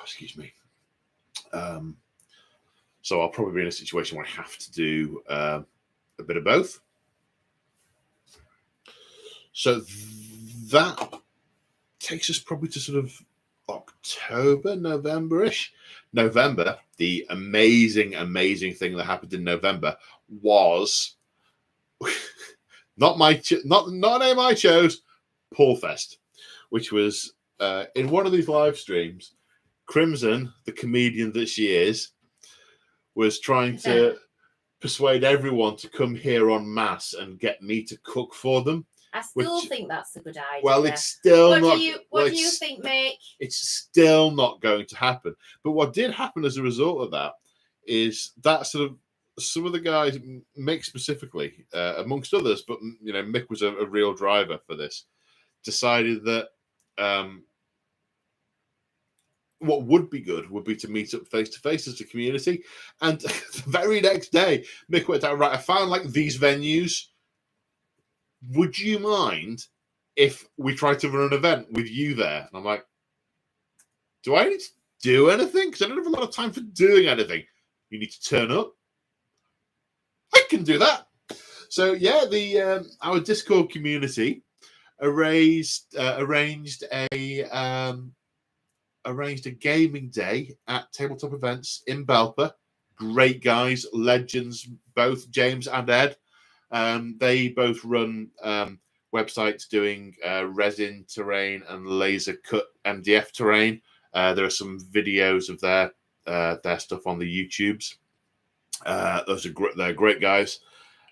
excuse me. So I'll probably be in a situation where I have to do a bit of both. So that takes us probably to sort of October, November-ish. November, the amazing thing that happened in November was not a name I chose, Paul Fest, which was in one of these live streams. Crimson, the comedian that she is, was trying to persuade everyone to come here en masse and get me to cook for them. I still think that's a good idea. Well, it's still what not. What do you think, Mick? It's still not going to happen. But what did happen as a result of that is that sort of some of the guys, Mick specifically, amongst others, but Mick was a real driver for this, decided that what would be good would be to meet up face to face as a community. And the very next day, Mick went out, right, I found like these venues. Would you mind if we tried to run an event with you there? And I'm like, do I need to do anything? Because I don't have a lot of time for doing anything. You need to turn up. I can do that. So yeah, our Discord community arranged a gaming day at Tabletop Events in Belper. Great guys, legends, both James and Ed. They both run websites doing resin terrain and laser cut MDF terrain. There are some videos of their stuff on the YouTubes. They're great guys.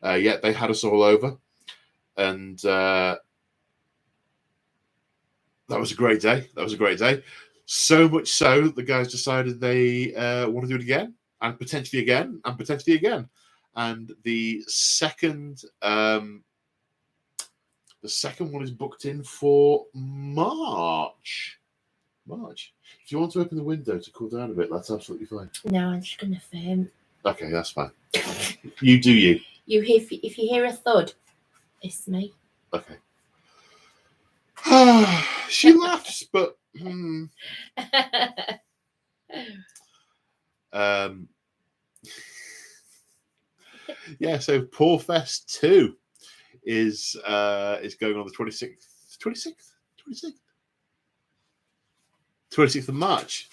Yeah, they had us all over, and that was a great day. So much so that the guys decided they want to do it again, and potentially again, and potentially again. And the second one is booked in for March. If you want to open the window to cool down a bit, that's absolutely fine. No, I'm just going to faint. Okay, that's fine. You do you. If you hear a thud, it's me. Okay. She laughs, but yeah, so Paul Fest 2 is going on the 26th of March.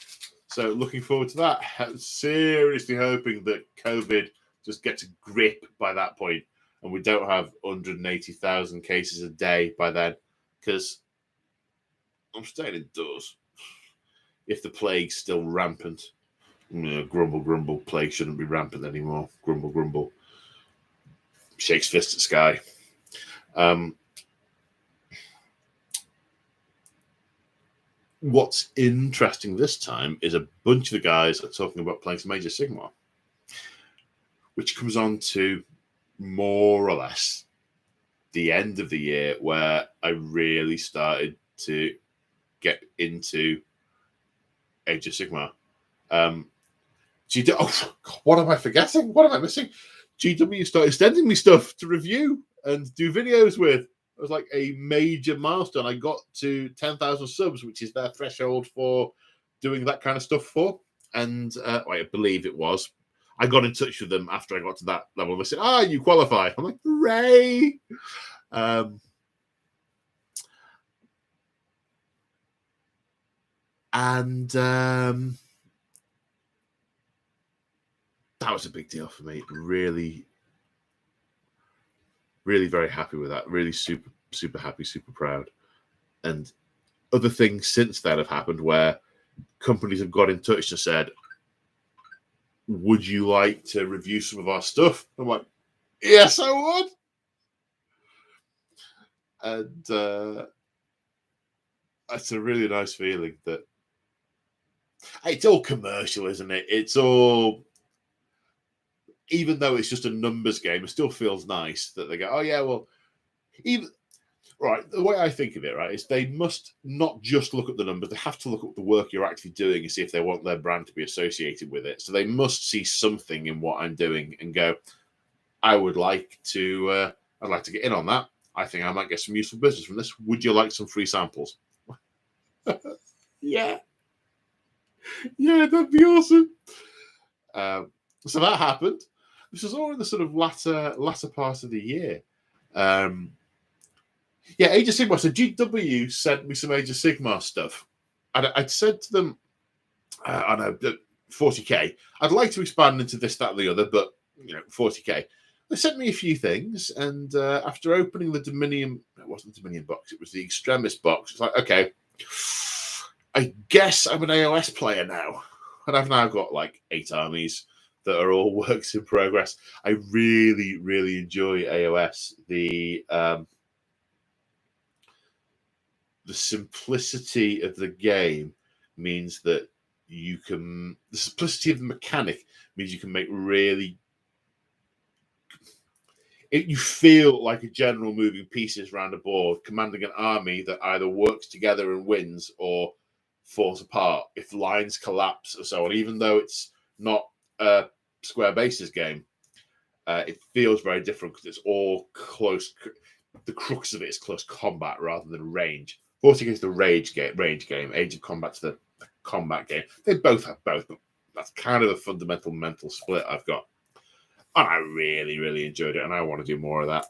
So looking forward to that. Seriously hoping that COVID just gets a grip by that point and we don't have 180,000 cases a day by then, because I'm staying indoors. If the plague's still rampant, grumble, plague shouldn't be rampant anymore. Grumble. Shakes fist at sky. What's interesting this time is a bunch of the guys are talking about playing some Age of Sigmar, which comes on to more or less the end of the year where I really started to get into Age of Sigmar. What am I forgetting? What am I missing? GW started sending me stuff to review and do videos with. It was like a major milestone. I got to 10,000 subs, which is their threshold for doing that kind of stuff for. And I believe it was. I got in touch with them after I got to that level. They said, you qualify. I'm like, hooray! That was a big deal for me. Really, really very happy with that. Really super happy, super proud. And other things since then have happened where companies have got in touch and said, would you like to review some of our stuff? I'm like, yes, I would. And it's a really nice feeling that it's all commercial, isn't it? It's all, even though it's just a numbers game, it still feels nice that they go, oh yeah, well, even right. The way I think of it, right, is they must not just look at the numbers; they have to look at the work you're actually doing and see if they want their brand to be associated with it. So they must see something in what I'm doing and go, I would like to, I'd like to get in on that. I think I might get some useful business from this. Would you like some free samples? Yeah, that'd be awesome. So that happened. This was all in the sort of latter part of the year. Yeah, Age of Sigmar. So GW sent me some Age of Sigmar stuff. And I'd said to them, I know, 40k. I'd like to expand into this, that, and the other, but 40k. They sent me a few things, and after opening the Dominion, it wasn't the Dominion box, it was the Extremis box. It's like, okay, I guess I'm an AOS player now, and I've now got like 8 armies that are all works in progress. I really, really enjoy AOS. The simplicity of the game means that the simplicity of the mechanic means you can make really, you feel like a general moving pieces around a board, commanding an army that either works together and wins or falls apart if lines collapse or so on. Even though it's not a square bases game, it feels very different because it's all close. The crux of it is close combat rather than range. 40 is the range game. Age of Combat's the combat game. They both have both, but that's kind of the fundamental mental split I've got. And I really, really enjoyed it, and I want to do more of that.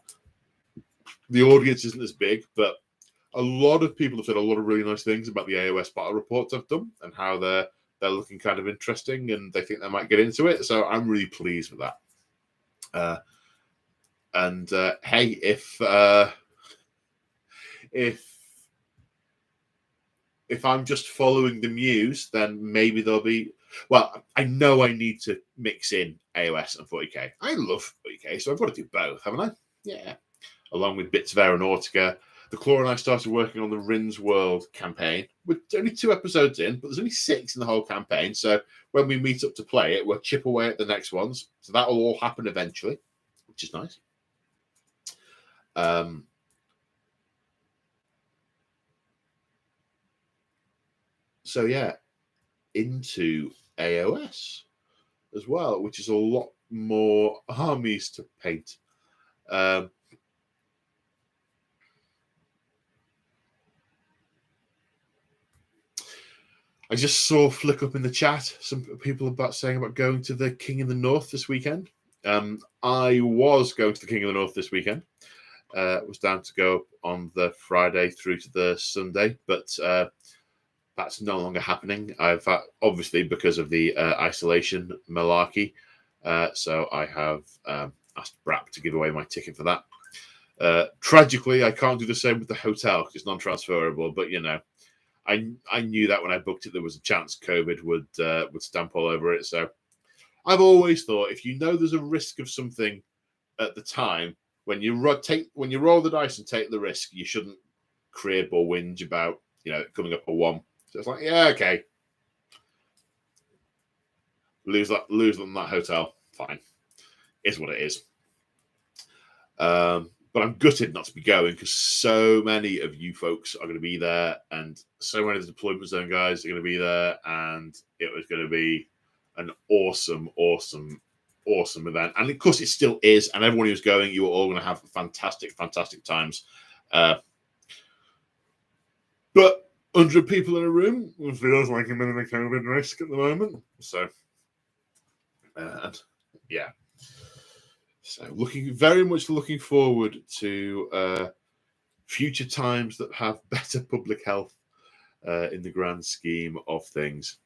The audience isn't as big, but a lot of people have said a lot of really nice things about the AOS battle reports I've done and how they're looking kind of interesting, and they think they might get into it. So I'm really pleased with that. Hey, if I'm just following the muse, then maybe there'll be. Well, I know I need to mix in AOS and 40k. I love 40k, so I've got to do both, haven't I? Yeah. Along with bits of Aeronautica. The Claw and I started working on the Rin's World campaign. We're only 2 episodes in, but there's only 6 in the whole campaign. So when we meet up to play it, we'll chip away at the next ones. So that will all happen eventually, which is nice. So yeah, into AOS as well, which is a lot more armies to paint. I just saw flick up in the chat some people saying about going to the King in the North this weekend. I was going to the King of the North this weekend. Was down to go on the Friday through to the Sunday, but that's no longer happening. I've obviously because of the isolation malarkey. So I have asked Brap to give away my ticket for that. Tragically, I can't do the same with the hotel because it's non-transferable. But I knew that when I booked it, there was a chance COVID would stamp all over it. So I've always thought if you know there's a risk of something at the time, when you roll the dice and take the risk, you shouldn't crib or whinge about coming up a 1. So it's like, yeah, okay, lose on that hotel, fine, is what it is. But I'm gutted not to be going because so many of you folks are going to be there, and so many of the deployment zone guys are going to be there, and it was going to be an awesome event. And of course, it still is. And everyone who's going, you are all going to have fantastic times. But 100 people in a room feels like a bit of a COVID risk at the moment. So, yeah. So very much looking forward to future times that have better public health in the grand scheme of things.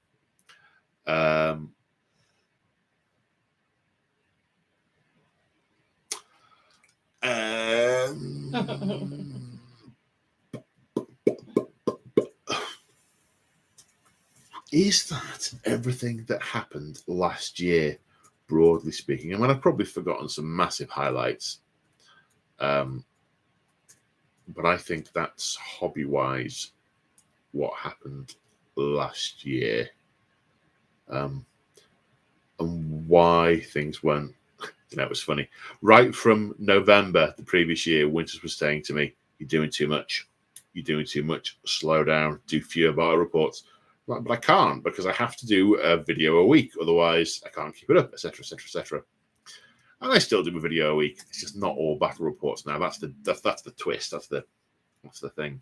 Is that everything that happened last year, broadly speaking? I mean, I've probably forgotten some massive highlights, but I think that's hobby-wise what happened last year, and why things went. It was funny. Right from November the previous year, Winters was saying to me, "You're doing too much. You're doing too much. Slow down. Do fewer battle reports." But I can't because I have to do a video a week. Otherwise, I can't keep it up, etc., etc., etc. And I still do a video a week. It's just not all battle reports now. That's the twist. That's the thing.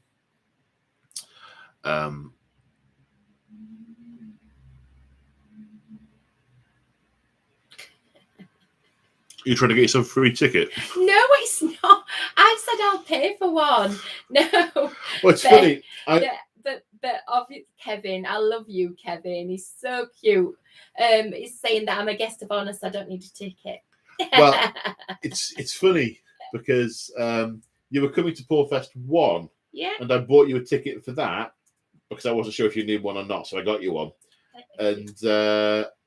You're trying to get yourself a free ticket? No, it's not. I said I'll pay for one. No. Well, it's funny. But obviously, Kevin, I love you, Kevin. He's so cute. He's saying that I'm a guest of honour, so I don't need a ticket. Well, it's funny because you were coming to Porfest 1, yeah, and I bought you a ticket for that because I wasn't sure if you needed one or not, so I got you one.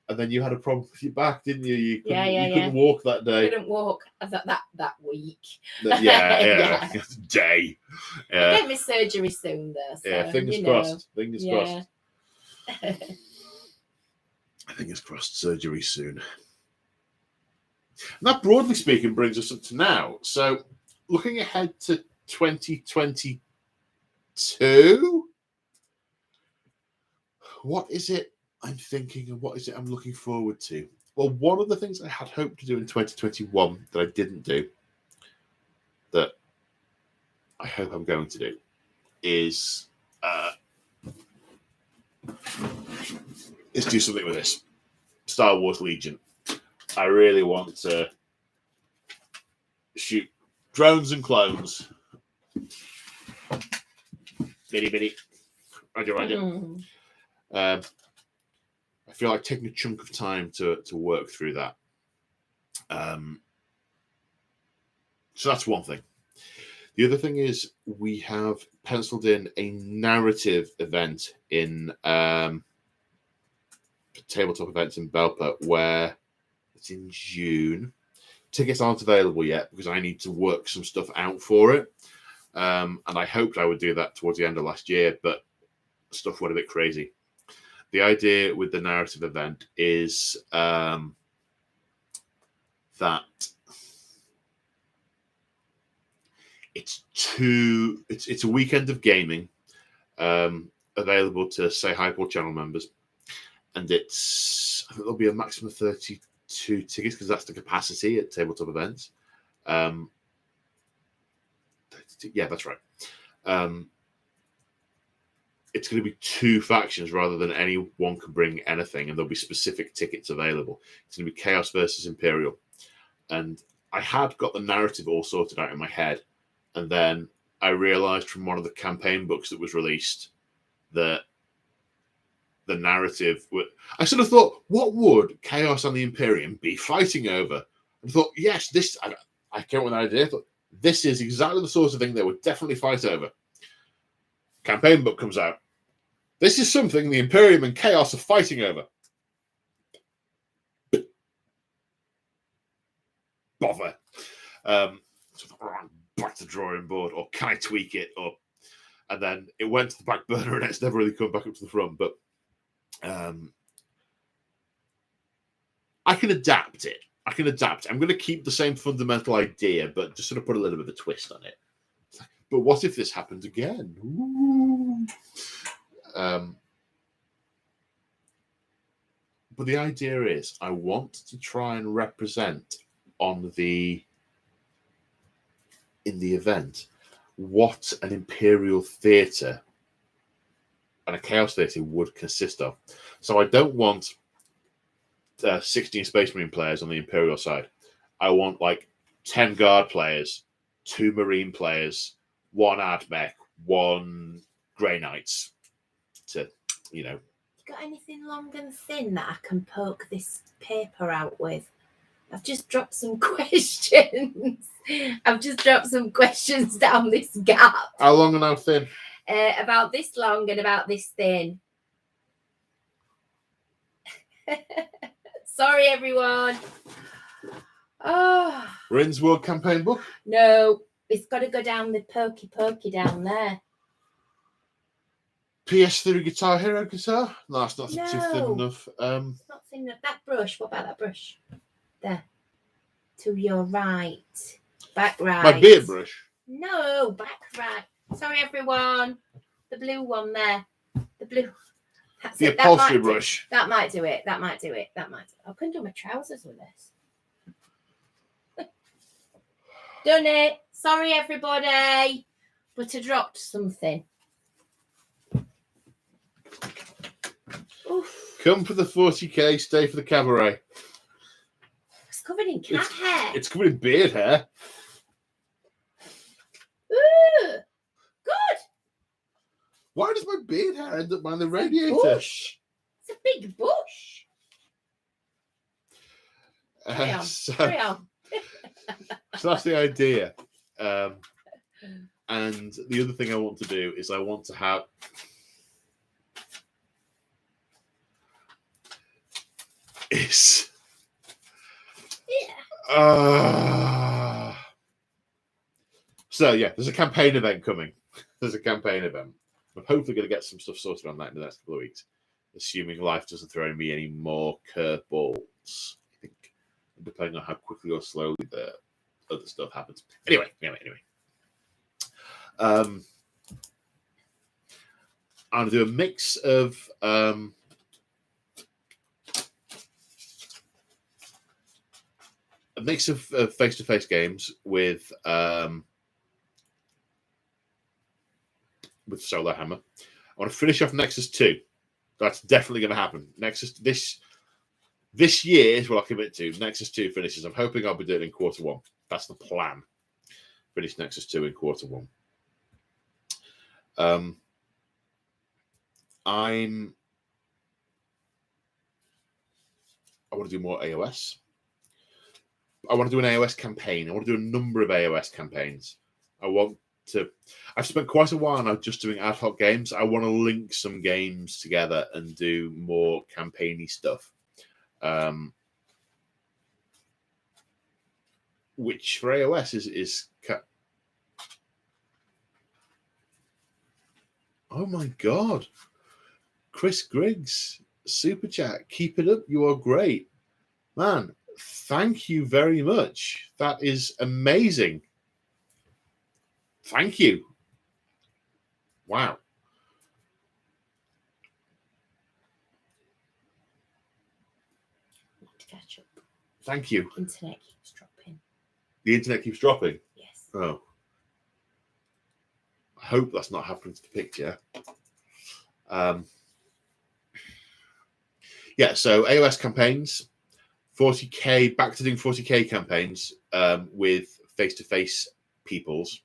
And then you had a problem with your back, didn't you? You couldn't walk that day. Couldn't walk that week. Yeah. Day. Yeah. I'll get my surgery soon, though. So, yeah, fingers crossed. Fingers crossed. Fingers crossed. Surgery soon. And that, broadly speaking, brings us up to now. So, looking ahead to 2022, what is it I'm thinking and what is it I'm looking forward to? Well, one of the things I had hoped to do in 2021 that I didn't do, that I hope I'm going to do, is do something with this Star Wars Legion. I really want to shoot drones and clones. Bitty. Roger. I feel like taking a chunk of time to work through that. So that's one thing. The other thing is we have penciled in a narrative event in tabletop events in Belper where it's in June. Tickets aren't available yet because I need to work some stuff out for it. And I hoped I would do that towards the end of last year, but stuff went a bit crazy. The idea with the narrative event is that it's a weekend of gaming available to say Hi Paul channel members, and I think there'll be a maximum of 32 tickets because that's the capacity at tabletop events. Yeah, that's right. It's going to be 2 factions rather than anyone can bring anything, and there'll be specific tickets available. It's going to be Chaos versus Imperial. And I had got the narrative all sorted out in my head, and then I realized from one of the campaign books that was released that the narrative I sort of thought, what would Chaos and the Imperium be fighting over? And I thought, yes, I came up with an idea. I thought, this is exactly the sort of thing they would definitely fight over. Campaign book comes out. This is something the Imperium and Chaos are fighting over. Bother. Back to the drawing board, or can I tweak it? And then it went to the back burner and it's never really come back up to the front. But I can adapt it. I'm going to keep the same fundamental idea, but just sort of put a little bit of a twist on it. But what if this happens again? Ooh. But the idea is I want to try and represent in the event what an Imperial theatre and a Chaos theatre would consist of. So I don't want 16 Space Marine players on the Imperial side. I want like 10 Guard players, 2 Marine players, 1 Admech, 1 Grey Knights to, Got anything long and thin that I can poke this paper out with? I've just dropped some questions. Down this gap. How long and how thin? About this long and about this thin. Sorry, everyone. Oh. Rin's World Campaign book? No, it's got to go down the pokey down there. PS3 Guitar Hero guitar? No, it's not too thin enough. It's not thin enough. That brush, what about that brush? There. To your right. Back right. My beard brush? No, back right. Sorry, everyone. The blue one there. The blue. That's the it. upholstery brush. That might do it. I couldn't do my trousers with this. Done it. Sorry, everybody. But I dropped something. Oof. Come for the 40k, stay for the cabaret. covered in cat hair. It's covered in beard hair. Ooh, good. Why does my beard hair end up behind the radiator? Bush. It's a big bush. Carry on. Carry on. So that's the idea. And the other thing I want to do is I want to have So yeah, there's a campaign event coming. There's a campaign event. I'm hopefully going to get some stuff sorted on that in the next couple of weeks, assuming life doesn't throw me any more curveballs. I think, depending on how quickly or slowly the other stuff happens. Anyway. I'm going to do a mix of face-to-face games with Solo Hammer. I want to finish off Nexus 2. That's definitely going to happen. Nexus this year is what I commit to. Nexus 2 finishes. I'm hoping I'll be doing it in Q1. That's the plan. Finish Nexus 2 in Q1. I want to do more AOS. I want to do an AOS campaign. I want to do a number of AOS campaigns. I've spent quite a while now just doing ad hoc games. I want to link some games together and do more campaigny stuff. Which for AOS is oh my God. Chris Griggs, Super Chat. Keep it up. You are great. Man, thank you very much. That is amazing. Thank you. Wow. To catch up. Thank you. Internet keeps dropping. The internet keeps dropping? Yes. Oh. I hope that's not happening to the picture. Yeah, so AOS campaigns, 40k, back to doing 40k campaigns with face-to-face peoples.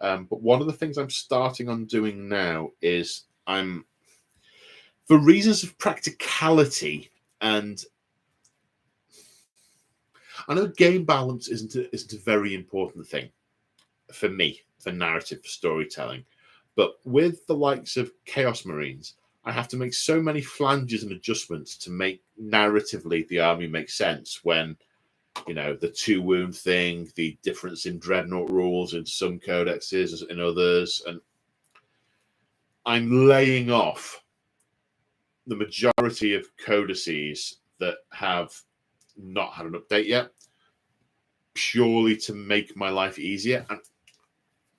But one of the things I'm starting on doing now is for reasons of practicality, and I know game balance isn't a very important thing for me, for narrative, for storytelling. But with the likes of Chaos Marines, I have to make so many flanges and adjustments to make narratively the army make sense when, you know, the 2 wound thing, the difference in dreadnought rules in some codexes and others. And I'm laying off the majority of codices that have not had an update yet, purely to make my life easier, and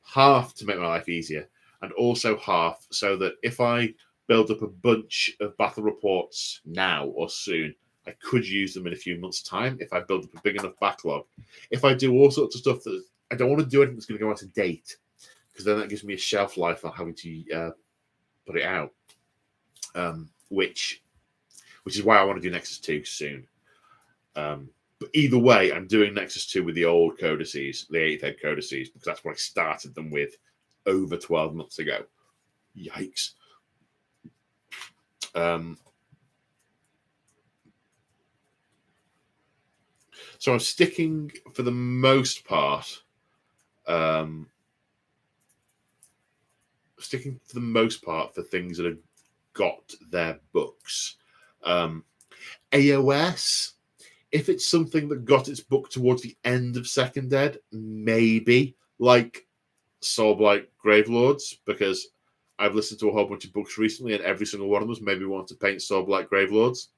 half to make my life easier, and also half so that if I build up a bunch of battle reports now or soon, I could use them in a few months' time if I build up a big enough backlog. If I do all sorts of stuff that I don't want to do anything that's going to go out of date, because then that gives me a shelf life on having to put it out. Which is why I want to do Nexus 2 soon. But either way, I'm doing Nexus 2 with the old codices, the 8th Ed codices, because that's what I started them with over 12 months ago. Yikes. So I'm sticking, for the most part, for things that have got their books. AOS, if it's something that got its book towards the end of Second Ed, maybe, like Soulblight Gravelords, because I've listened to a whole bunch of books recently, and every single one of them made me want to paint Soulblight Gravelords,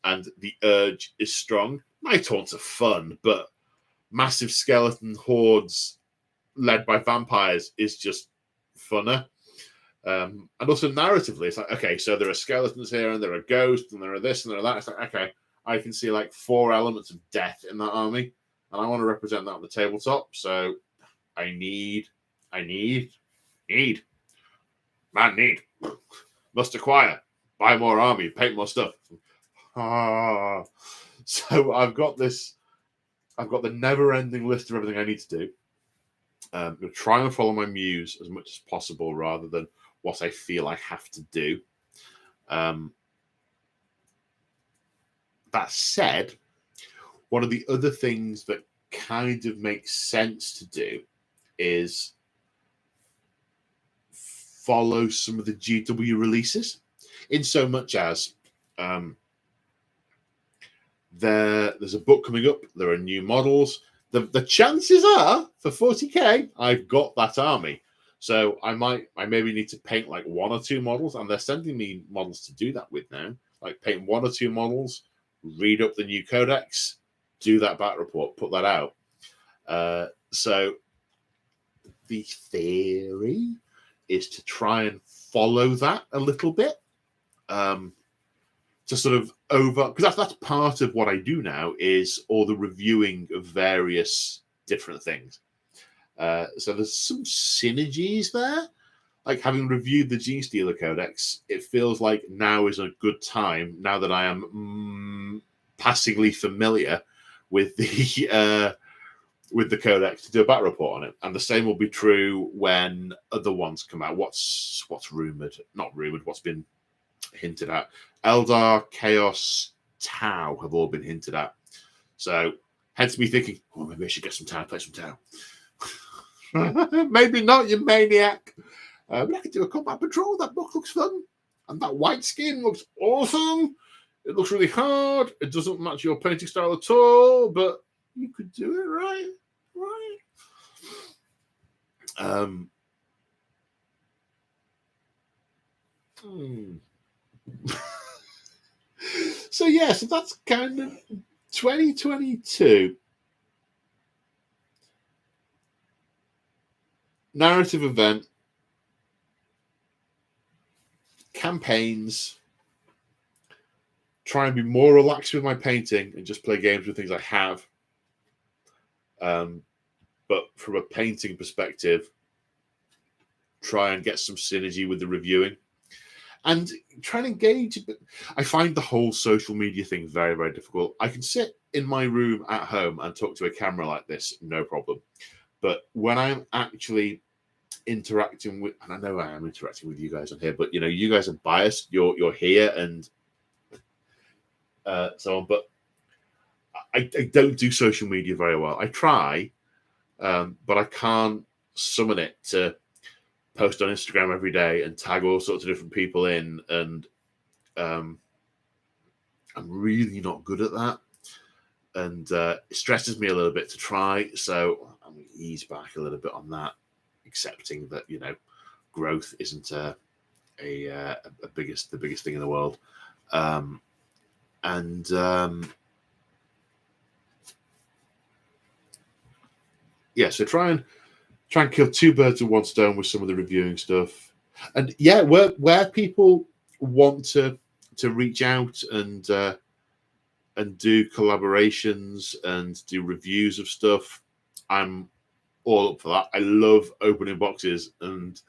and the urge is strong. My taunts are fun, but massive skeleton hordes led by vampires is just funner. And also narratively, it's like, okay, so there are skeletons here, and there are ghosts, and there are this, and there are that. It's like, okay, I can see like 4 elements of death in that army, and I want to represent that on the tabletop. So I need, must acquire, buy more army, paint more stuff. So I've got this I've got the never-ending list of everything I need to do. I'm going to try and follow my muse as much as possible rather than what I feel I have to do. That said, one of the other things that kind of makes sense to do is follow some of the GW releases, in so much as there's a book coming up, there are new models. The chances are for 40k, I've got that army. So I maybe need to paint like 1 or 2 models, and they're sending me models to do that with now. Like paint 1 or 2 models, read up the new codex, do that battle report, put that out. So the theory is to try and follow that a little bit, to sort of because that's part of what I do now is all the reviewing of various different things. So there's some synergies there. Like having reviewed the Gene Stealer Codex, it feels like now is a good time, now that I am passingly familiar with the Codex, to do a battle report on it. And the same will be true when other ones come out. What's rumoured? Not rumoured, what's been hinted at. Eldar, Chaos, Tau have all been hinted at. So hence me thinking, maybe I should get some Tau, play some Tau. Maybe not, you maniac. But I could do a combat patrol. That book looks fun. And that white skin looks awesome. It looks really hard. It doesn't match your painting style at all, but you could do it right. So that's kind of 2022. Narrative event, campaigns, try and be more relaxed with my painting and just play games with things I have. But from a painting perspective, try and get some synergy with the reviewing and try and engage. I find the whole social media thing very, very difficult. I can sit in my room at home and talk to a camera like this, no problem. But when I'm actually interacting with, and I know I am interacting with you guys on here, but you guys are biased. You're here and so on. But I don't do social media very well. I try, but I can't summon it to post on Instagram every day and tag all sorts of different people in. And I'm really not good at that. And it stresses me a little bit to try. So I'm going to ease back a little bit on that, accepting that, growth isn't the biggest thing in the world. So try and kill 2 birds with 1 stone with some of the reviewing stuff. And where people want to reach out and do collaborations and do reviews of stuff, I'm all up for that. I love opening boxes and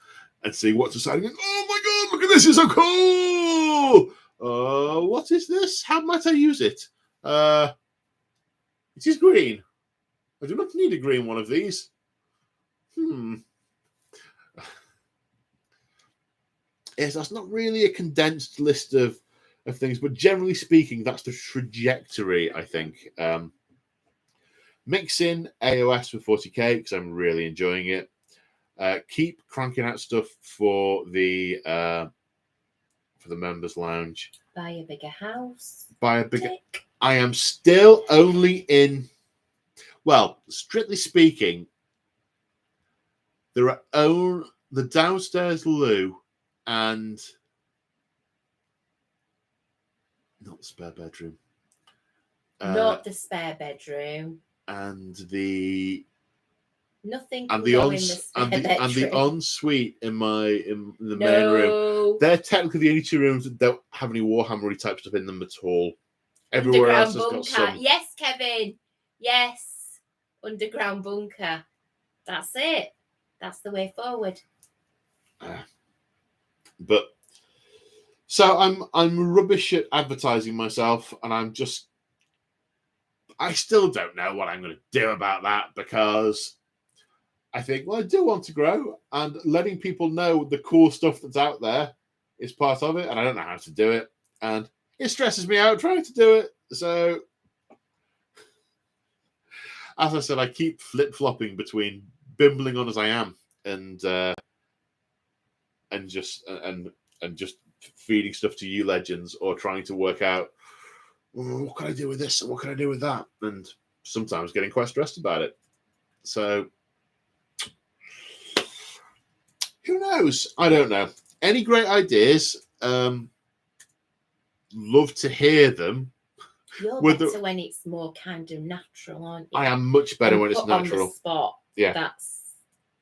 seeing what's inside. Oh my god, look at this! It's so cool. What is this? How might I use it? It is green. I do not need a green one of these. Yes, that's not really a condensed list of things, but generally speaking, that's the trajectory, I think. Mix in AOS with 40k because I'm really enjoying it. Keep cranking out stuff for the members lounge. Buy a bigger house. I am still only in. Well, strictly speaking, there are the downstairs loo and not the spare bedroom. Not the spare bedroom. And the nothing can go in the spare bedroom. And the ensuite in the main room. They're technically the only 2 rooms that don't have any Warhammery type stuff in them at all. Everywhere else has got some. Yes, Kevin. Yes, underground bunker. That's it. That's the way forward. But so I'm rubbish at advertising myself, and I'm just I still don't know what I'm going to do about that, because I think, well, I do want to grow, and letting people know the cool stuff that's out there is part of it, and I don't know how to do it, and it stresses me out trying to do it. So, as I said, I keep flip-flopping between bimbling on as I am and just feeding stuff to you legends, or trying to work out, what can I do with this and what can I do with that, and sometimes getting quite stressed about it. So who knows? I don't know. Any great ideas? Love to hear them. You're better when it's more kind of natural, aren't you? I am much better when it's natural. On the spot. Yeah.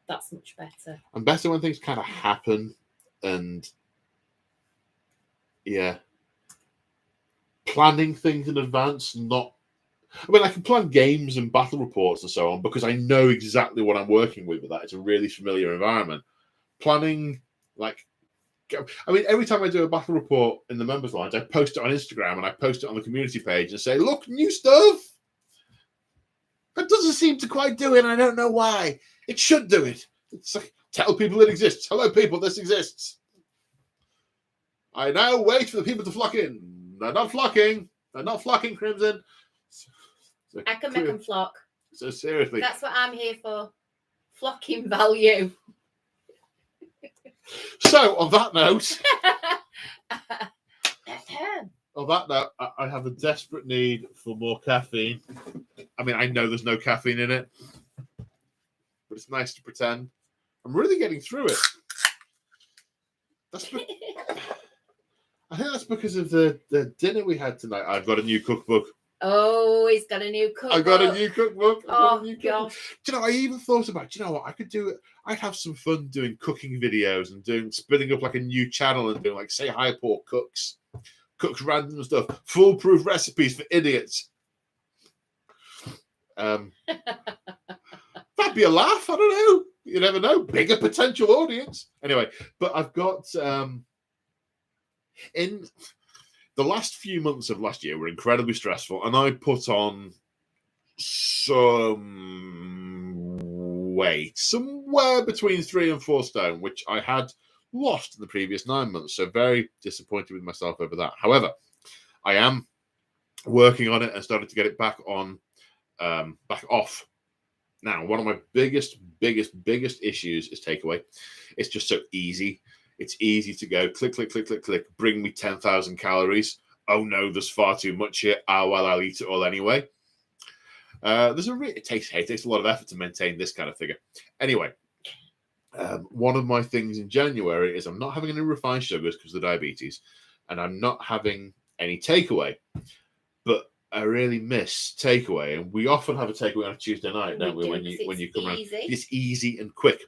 That's much better. I'm better when things kind of happen, and planning things in advance. I can plan games and battle reports and so on, because I know exactly what I'm working with that. It's a really familiar environment. Planning, every time I do a battle report in the members lines, I post it on Instagram and I post it on the community page and say, look, new stuff. That doesn't seem to quite do it, and I don't know why. It should do it. It's like, tell people it exists. Hello, people, this exists. I now wait for the people to flock in. They're not flocking. They're not flocking, Crimson. So, I can make them flock. So seriously. That's what I'm here for. Flocking value. So, on that note, I have a desperate need for more caffeine. I mean, I know there's no caffeine in it, but it's nice to pretend. I'm really getting through it. I think that's because of the dinner we had tonight. I've got a new cookbook. Oh, he's got a new cookbook. I got a new cookbook. Gosh. Do you know, I even thought about, do you know what? I could do it. I'd have some fun doing cooking videos and spinning up like a new channel and doing, like, say, Hi Paul cooks random stuff, foolproof recipes for idiots. That'd be a laugh. I don't know. You never know. Bigger potential audience. Anyway, but I've got in the last few months of last year were incredibly stressful, and I put on some weight, somewhere between 3 and 4 stone, which I had lost in the previous 9 months. So very disappointed with myself over that. However, I am working on it and starting to get it back on, back off. Now, one of my biggest issues is takeaway. It's just so easy. It's easy to go click, bring me 10,000 calories. Oh no, there's far too much here. Well, I'll eat it all anyway. It takes a lot of effort to maintain this kind of figure. Anyway, one of my things in January is I'm not having any refined sugars because of the diabetes, and I'm not having any takeaway. But I really miss takeaway, and we often have a takeaway on a Tuesday night, don't we? When you come around, it's easy and quick.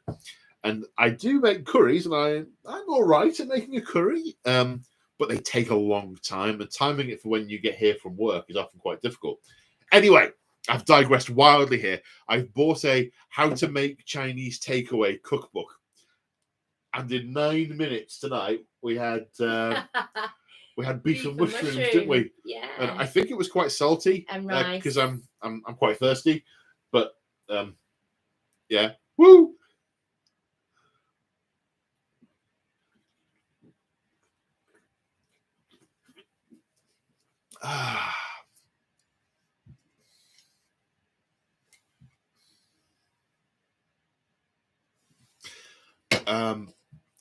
And I do make curries, and I'm all right at making a curry, but they take a long time, and timing it for when you get here from work is often quite difficult. Anyway, I've digressed wildly here. I've bought a how to make Chinese takeaway cookbook, and in 9 minutes tonight we had beef and mushrooms, didn't we? Yeah. And I think it was quite salty, and rice, because I'm quite thirsty, but yeah, woo.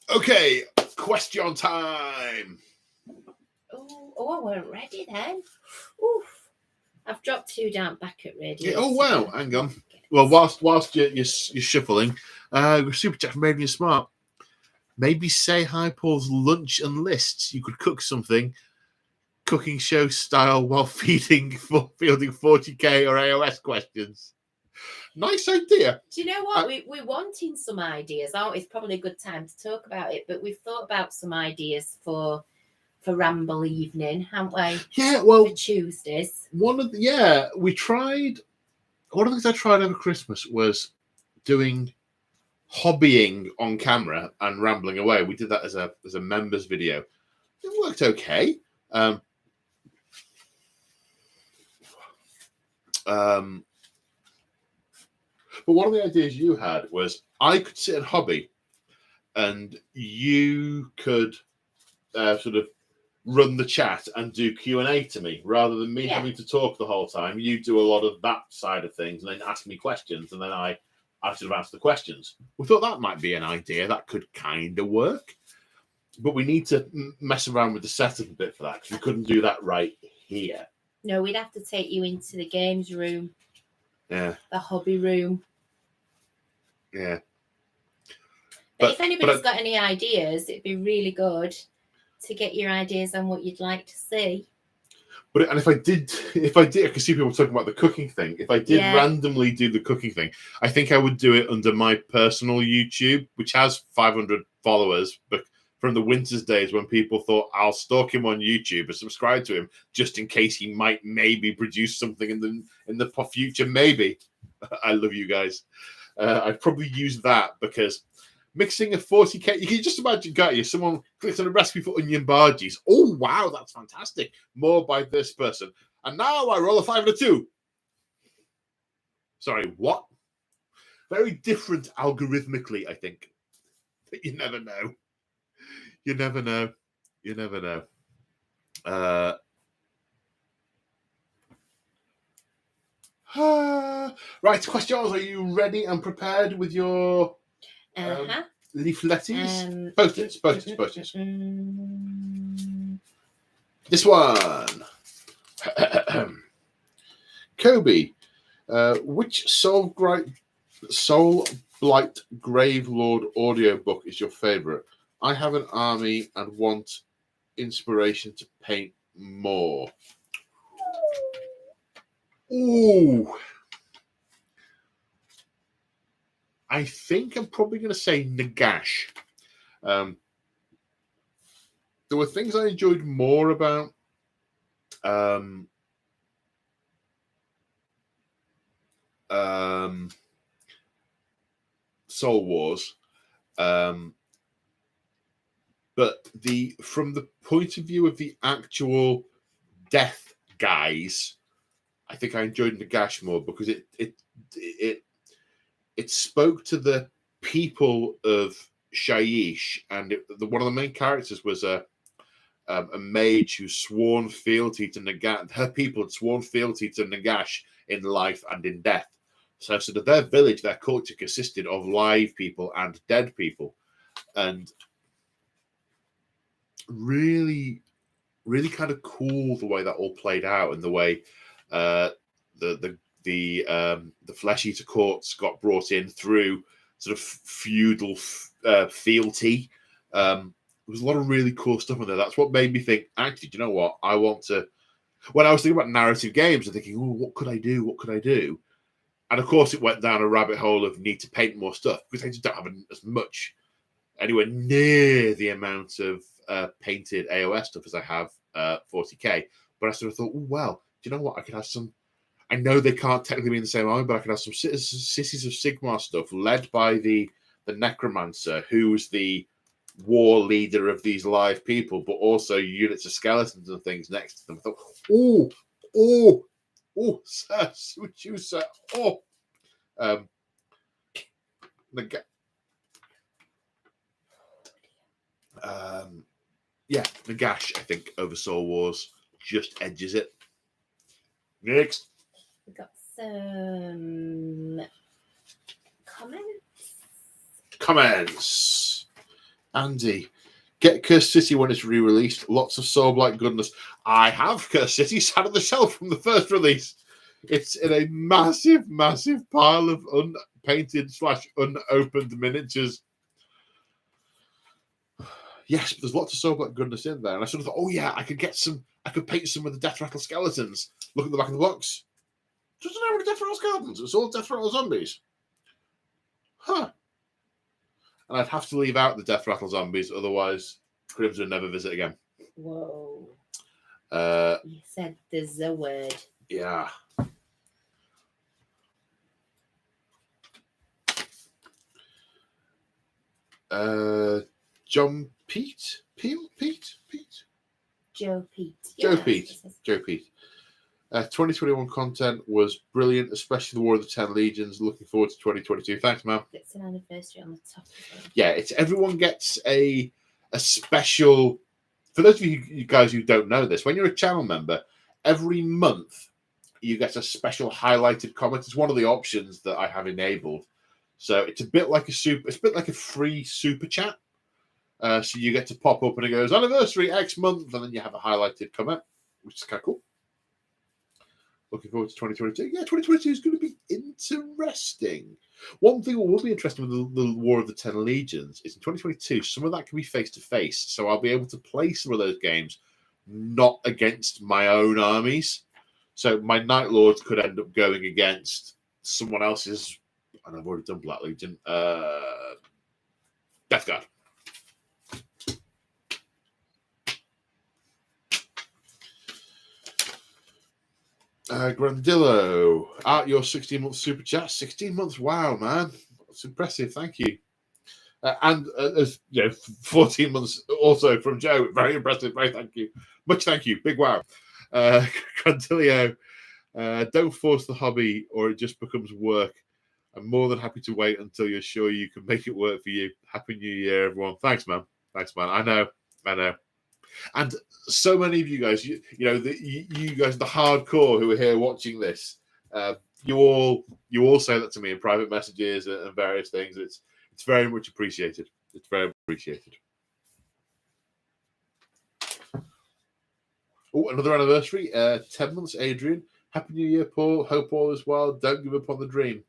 Okay, question time. Oh, we're ready then. Oof. I've dropped 2 down back at radio. Yeah, oh wow, hang on. Well, whilst you're shuffling, super chat from Made Smart. Maybe say Hi Paul's lunch and lists. You could cook something, cooking show style, while fielding 40k or AOS questions. Nice idea. Do you know what? We're wanting some ideas. Oh, it's probably a good time to talk about it, but we've thought about some ideas for Ramble evening, haven't we? Yeah, well, for Tuesdays. We tried. One of the things I tried over Christmas was doing hobbying on camera and rambling away. We did that as a members video. It worked okay. But one of the ideas you had was I could sit and hobby, and you could sort of run the chat and do Q&A to me rather than me having to talk the whole time. You do a lot of that side of things and then ask me questions, and then I sort of answer the questions. We thought that might be an idea that could kind of work, but we need to mess around with the setup a bit for that because we couldn't do that right here. No, we'd have to take you into the games room. Yeah. The hobby room. Yeah. But if anybody's got any ideas, it'd be really good to get your ideas on what you'd like to see. And if I did, I can see people talking about the cooking thing. If I did randomly do the cooking thing, I think I would do it under my personal YouTube, which has 500 followers, but from the Winters days when people thought I'll stalk him on YouTube and subscribe to him just in case he might maybe produce something in the future. Maybe. I love you guys. I'd probably use that because mixing a 40k, you can just imagine, can't you? Someone clicks on a recipe for onion bhajis. Oh, wow, that's fantastic. More by this person. And now I roll a 5 and a 2. Sorry, what? Very different algorithmically, I think. But you never know. You never know. You never know. Right, questions. Are you ready and prepared with your leafleties? Post-its. This one. Kobe, which Soul Blight Gravelord audiobook is your favourite? I have an army and want inspiration to paint more. Ooh. I think I'm probably going to say Nagash. There were things I enjoyed more about Soul Wars. But from the point of view of the actual death guys, I think I enjoyed Nagash more because it spoke to the people of Shaiish, and one of the main characters was a mage who sworn fealty to Nagash. Her people had sworn fealty to Nagash in life and in death. So sort of their village, their culture consisted of live people and dead people, and really, really kind of cool the way that all played out, and the way the flesh eater courts got brought in through sort of feudal fealty. There was a lot of really cool stuff in there. That's what made me think, actually, do you know what? I want to. When I was thinking about narrative games, I'm thinking, oh, what could I do? What could I do? And of course, it went down a rabbit hole of need to paint more stuff because I just don't have as much, anywhere near the amount of painted AOS stuff as I have 40k. But I sort of thought, oh, well, do you know what? I could have some. I know they can't technically be in the same army, but I could have some Cities of Sigmar stuff led by the Necromancer, who's the war leader of these live people, but also units of skeletons and things next to them. I thought, sir, switch you, sir. Nagash, I think, over Soul Wars just edges it. Next. We got some comments. Andy, get Cursed City when it's re-released. Lots of Soulblight goodness. I have Cursed City sat on the shelf from the first release. It's in a massive, massive pile of unpainted / unopened miniatures. Yes, but there's lots of Soulblight goodness in there. And I sort of thought, oh yeah, I could paint some of the Death Rattle skeletons. Look at the back of the box. Doesn't have any Death Rattle skeletons. It's all Death Rattle zombies. Huh. And I'd have to leave out the Death Rattle zombies, otherwise Crimson would never visit again. Whoa. You said the Z word. Yeah. John Pete? Pete? Joe Pete. Joe Pete. 2021 content was brilliant, especially the War of the 10 Legions. Looking forward to 2022. Thanks, man. It's an anniversary on the top of it. Yeah, it's everyone gets a special. For those of you guys who don't know this, when you're a channel member, every month you get a special highlighted comment. It's one of the options that I have enabled. So it's a bit like it's a bit like a free super chat. So you get to pop up and it goes anniversary X month, and then you have a highlighted comment, which is kind of cool. Looking forward to 2022. Yeah, 2022 is going to be interesting. One thing that will be interesting with the War of the 10 Legions is in 2022, some of that can be face-to-face. So I'll be able to play some of those games not against my own armies. So my Night Lords could end up going against someone else's, and I've already done Black Legion, Death Guard. Grandillo, out your 16-month super chat. 16 months, wow, man, that's impressive. Thank you. And 14 months also from Joe. Very impressive. Very thank you. Much thank you. Big wow. Grandillo, don't force the hobby or it just becomes work. I'm more than happy to wait until you're sure you can make it work for you. Happy New Year, everyone. Thanks, man. I know. And so many of you guys, you guys, the hardcore who are here watching this, you all say that to me in private messages and various things. It's very much appreciated. It's very appreciated. Oh, another anniversary. 10 months, Adrian. Happy New Year, Paul. Hope all is well. Don't give up on the dream.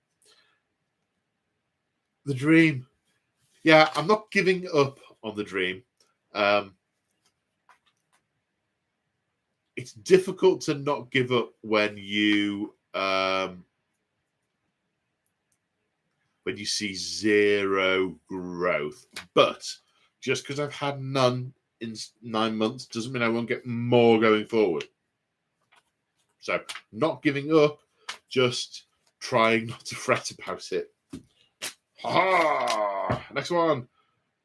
The dream. Yeah, I'm not giving up on the dream. It's difficult to not give up when you see zero growth. But just because I've had none in 9 months doesn't mean I won't get more going forward. So not giving up, just trying not to fret about it. Next one.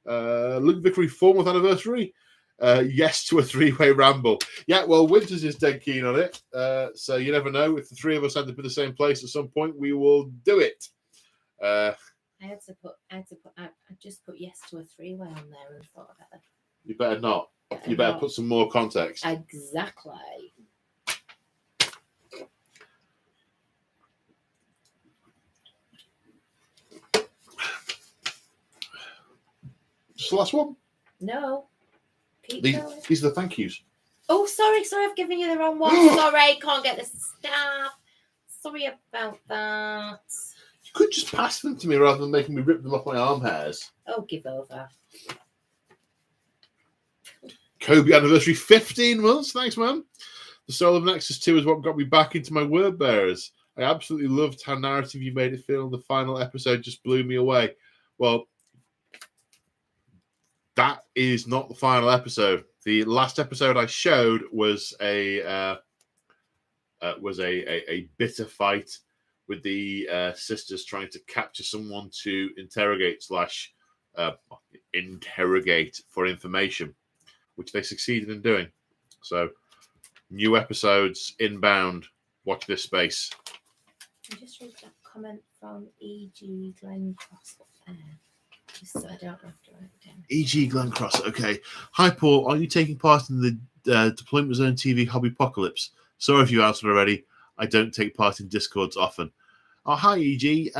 Luke Vickery 4th anniversary. Yes to a 3-way ramble. Yeah, well, Winters is dead keen on it. So you never know. If the three of us end up in the same place at some point, we will do it. I just put yes to a 3-way on there and thought about it. You better not. You better put some more context. Exactly. Just the last one? No. These are the thank yous. Oh, sorry, I've given you the wrong one. Sorry, can't get the staff. Sorry about that. You could just pass them to me rather than making me rip them off my arm hairs. Oh, give over. Kobe anniversary, 15 months. Thanks, man. The Soul of Nexus 2 is what got me back into my word bearers. I absolutely loved how narrative you made it feel. The final episode just blew me away. Well, that is not the final episode. The last episode I showed was a bitter fight with the sisters trying to capture someone to interrogate for information, which they succeeded in doing. So, new episodes inbound. Watch this space. I just read that comment from E.G. Glencross up there. Just so I don't have to write it down. E.G. Glencross. Okay. Hi, Paul. Are you taking part in the Deployment Zone TV Hobby Apocalypse? Sorry if you answered already. I don't take part in Discords often. Oh, hi, E.G.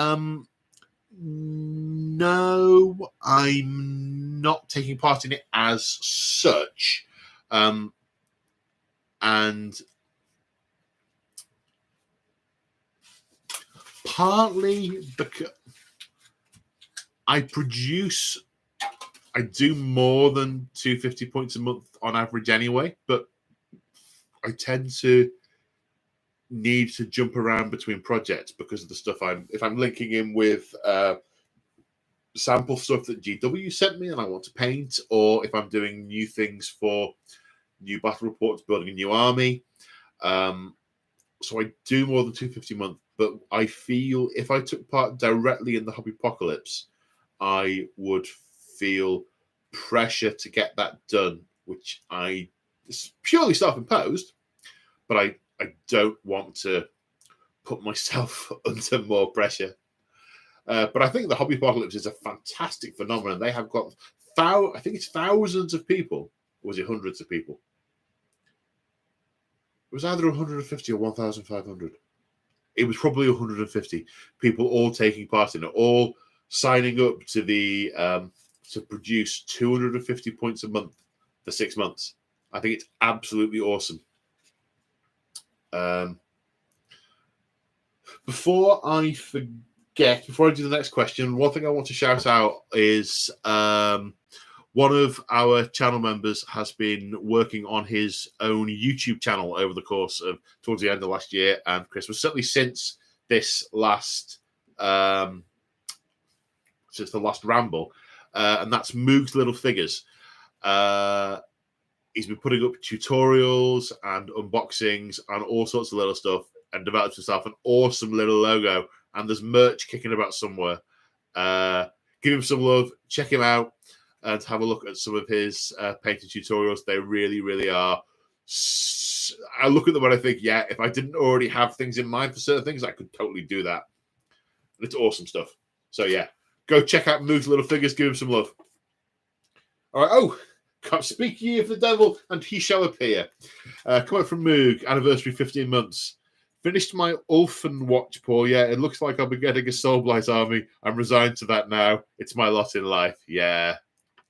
No, I'm not taking part in it as such. And partly because I do more than 250 points a month on average anyway, but I tend to need to jump around between projects because of the stuff if I'm linking in with sample stuff that GW sent me and I want to paint, or if I'm doing new things for new battle reports, building a new army. So I do more than 250 a month, but I feel if I took part directly in the Hobby Apocalypse, I would feel pressure to get that done, which it's purely self-imposed, but I I don't want to put myself under more pressure. But I think the Hobby Apocalypse is a fantastic phenomenon. They have got, I think it's thousands of people. Or was it hundreds of people? It was either 150 or 1,500. It was probably 150 people all taking part in it, all signing up to the to produce 250 points a month for 6 months. I think it's absolutely awesome. Before I forget, before I do the next question, one thing I want to shout out is one of our channel members has been working on his own YouTube channel over the course of towards the end of last year and Christmas, certainly since this last since the last ramble, and that's Moog's Little Figures. He's been putting up tutorials and unboxings and all sorts of little stuff and developed himself an awesome little logo. And there's merch kicking about somewhere. Give him some love, check him out, and have a look at some of his painting tutorials. They really, really are. I look at them and I think, yeah, if I didn't already have things in mind for certain things, I could totally do that. And it's awesome stuff. So, yeah, go check out Moog's Little Figures. Give him some love. All right. Oh, can't speak ye of the devil, and he shall appear. Coming from Moog, anniversary 15 months. Finished my Ulfen watch, Paul. Yeah, it looks like I'll be getting a Soulblight army. I'm resigned to that now. It's my lot in life. Yeah.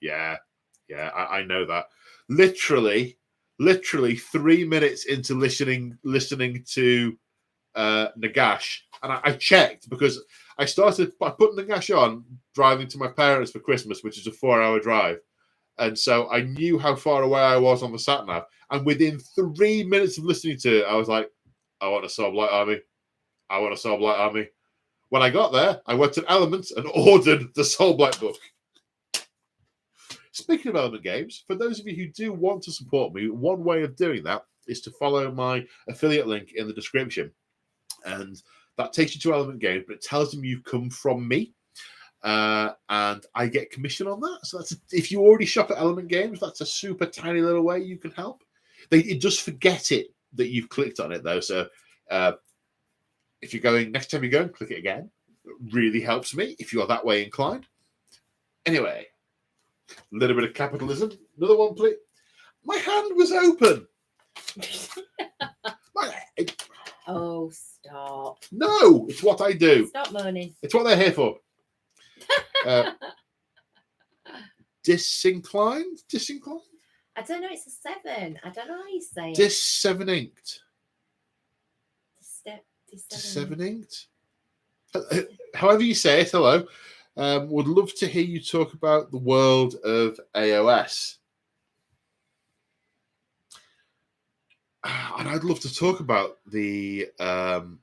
I know that. Literally 3 minutes into listening to Nagash, and I checked because I started by putting Nagash on driving to my parents for Christmas, which is a 4-hour drive. And so I knew how far away I was on the sat nav. And within 3 minutes of listening to it, I was like, I want a Soulblight army. I want a Soulblight army. When I got there, I went to Elements and ordered the Soulblight book. Speaking of Element Games, for those of you who do want to support me, one way of doing that is to follow my affiliate link in the description. And that takes you to Element Games, but it tells them you've come from me. And I get commission on that. So if you already shop at Element Games, that's a super tiny little way you can help. It does forget it that you've clicked on it though. So if you're going, next time you go and click it again, it really helps me if you're that way inclined. Anyway, a little bit of capitalism. Another one, please. My hand was open. Oh, stop. No, it's what I do. Stop moaning. It's what they're here for. Disinclined? I don't know. It's a 7. I don't know how you say it. Dis-7-inked. Dis-7-inked. However you say it, hello. Would love to hear you talk about the world of AOS. And I'd love to talk about the world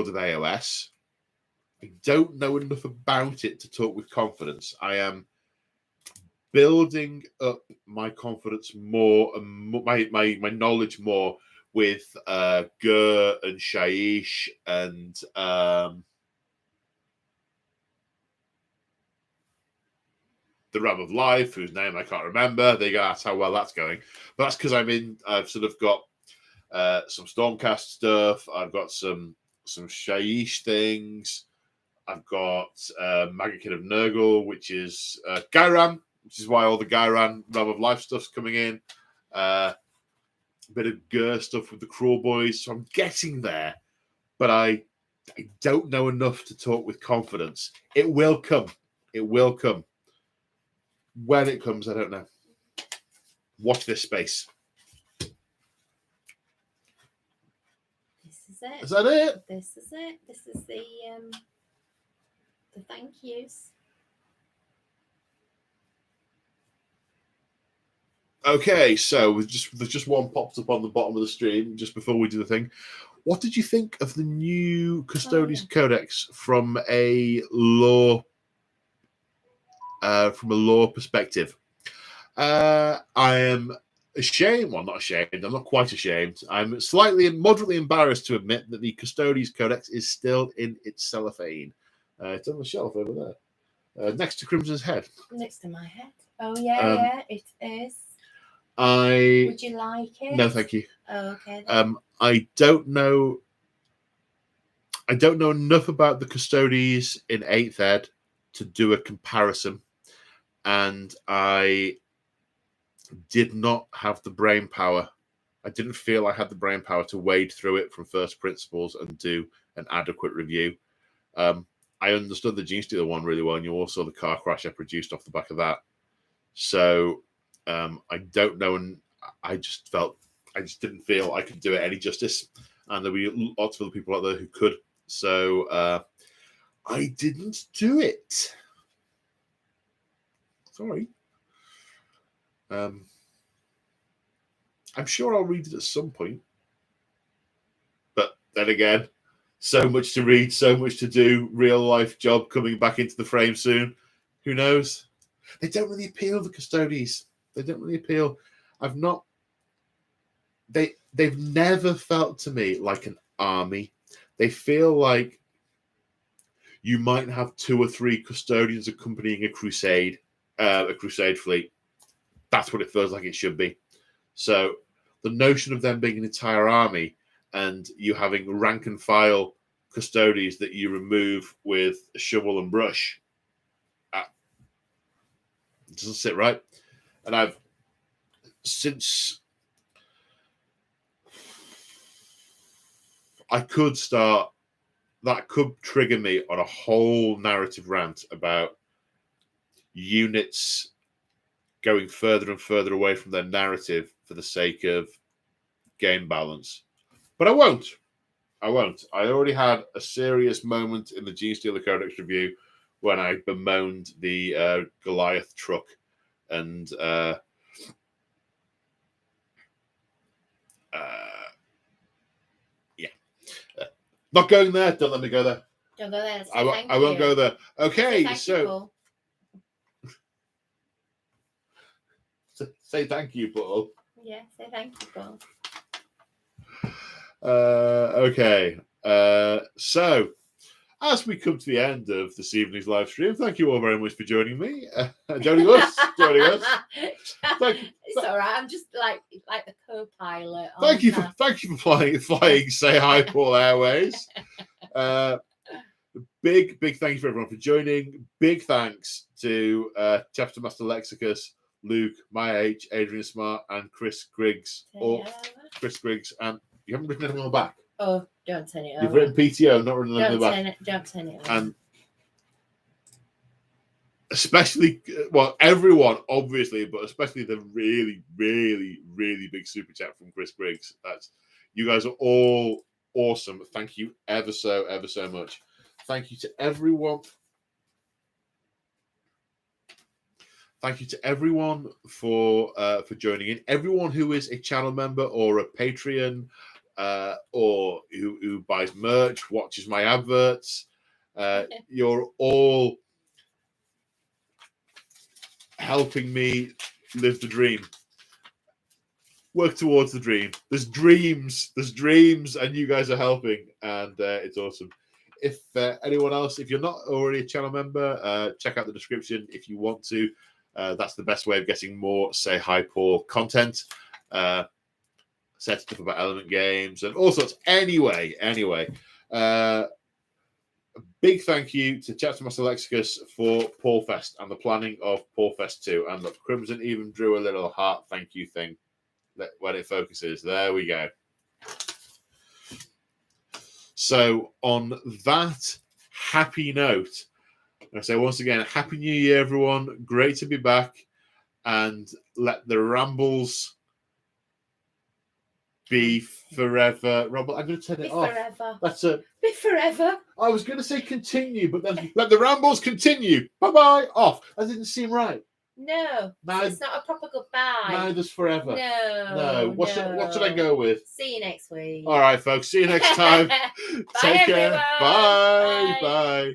of AOS. I don't know enough about it to talk with confidence. I am building up my confidence more and my knowledge more with Gur and Shaiish and the Realm of Life, whose name I can't remember. There you go. That's how well that's going. But that's because I've sort of got some Stormcast stuff. I've got some Shaiish things. I've got Magikin of Nurgle, which is Gairan, which is why all the Gairan Realm of Life stuff's coming in. A bit of Gur stuff with the Cruel Boys. So I'm getting there, but I don't know enough to talk with confidence. It will come. It will come. When it comes, I don't know. Watch this space. This is it. Is that it? This is it. This is the thank yous. Okay, so there's just one popped up on the bottom of the stream just before we do the thing. What did you think of the new Custodes Codex from a lore perspective? I am ashamed. Well, not ashamed. I'm not quite ashamed. I'm moderately embarrassed to admit that the Custodes Codex is still in its cellophane. It's on the shelf over there, next to Crimson's head. Next to my head. Oh yeah, yeah, it is. Would you like it? No, thank you. Oh, okay. Then. I don't know enough about the custodies in 8th Ed to do a comparison, and I did not have the brain power. I didn't feel I had the brain power to wade through it from first principles and do an adequate review. I understood the Gene Stealer one really well, and you all saw the car crash I produced off the back of that. So I don't know, and I just didn't feel I could do it any justice, and there were lots of other people out there who could. So I didn't do it. Sorry. I'm sure I'll read it at some point. But then again, so much to read, so much to do, real life job coming back into the frame soon. Who knows? They don't really appeal, the custodies. They don't really appeal. They've never felt to me like an army. They feel like you might have 2 or 3 custodians accompanying a crusade fleet. That's what it feels like it should be. So the notion of them being an entire army and you having rank and file custodies that you remove with a shovel and brush, it doesn't sit right. And since I could start, that could trigger me on a whole narrative rant about units going further and further away from their narrative for the sake of game balance. But I won't. I already had a serious moment in the Gene Stealer Codex review when I bemoaned the Goliath truck. And not going there. Don't let me go there. Don't go there. I won't go there. Okay, so say thank you, Paul. Yeah, say thank you, Paul. Okay. So, as we come to the end of this evening's live stream, thank you all very much for joining me. Joining us. It's all right. I'm just like the co-pilot. Thank you for flying Say Hi Paul Airways. Big thank you for everyone for joining. Big thanks to Chapter Master Lexicus, Luke, Maya H, Adrian Smart, and Chris Griggs. Chris Griggs, and you haven't written anything on the back. Oh, don't turn it over. You've written PTO, not written anything on the back. Don't turn it over. And especially, well, everyone, obviously, but especially the really, really, really big super chat from Chris Griggs. You guys are all awesome. Thank you ever so much. Thank you to everyone. Thank you to everyone for joining in. Everyone who is a channel member or a Patreon, or who buys merch, watches my adverts. You're all helping me live the dream. Work towards the dream. There's dreams, and you guys are helping, and it's awesome. If anyone else, if you're not already a channel member, check out the description if you want to. That's the best way of getting more Say Hi Paul content. Set stuff about Element Games and all sorts. Anyway, a big thank you to Chapter Master Lexicus for Paul Fest and the planning of Paul Fest 2. And look, Crimson even drew a little heart thank you thing when it focuses. There we go. So on that happy note, I say once again, Happy New Year, everyone. Great to be back. And let the rambles be forever. Rob, I'm going to turn it off. Forever. That's it. Be forever. I was going to say continue, but then let the rambles continue. Bye-bye. Off. That didn't seem right. No. It's not a proper goodbye. Neither's forever. No. What should I go with? See you next week. All right, folks. See you next time. Bye, Take care. everyone. Bye. Bye.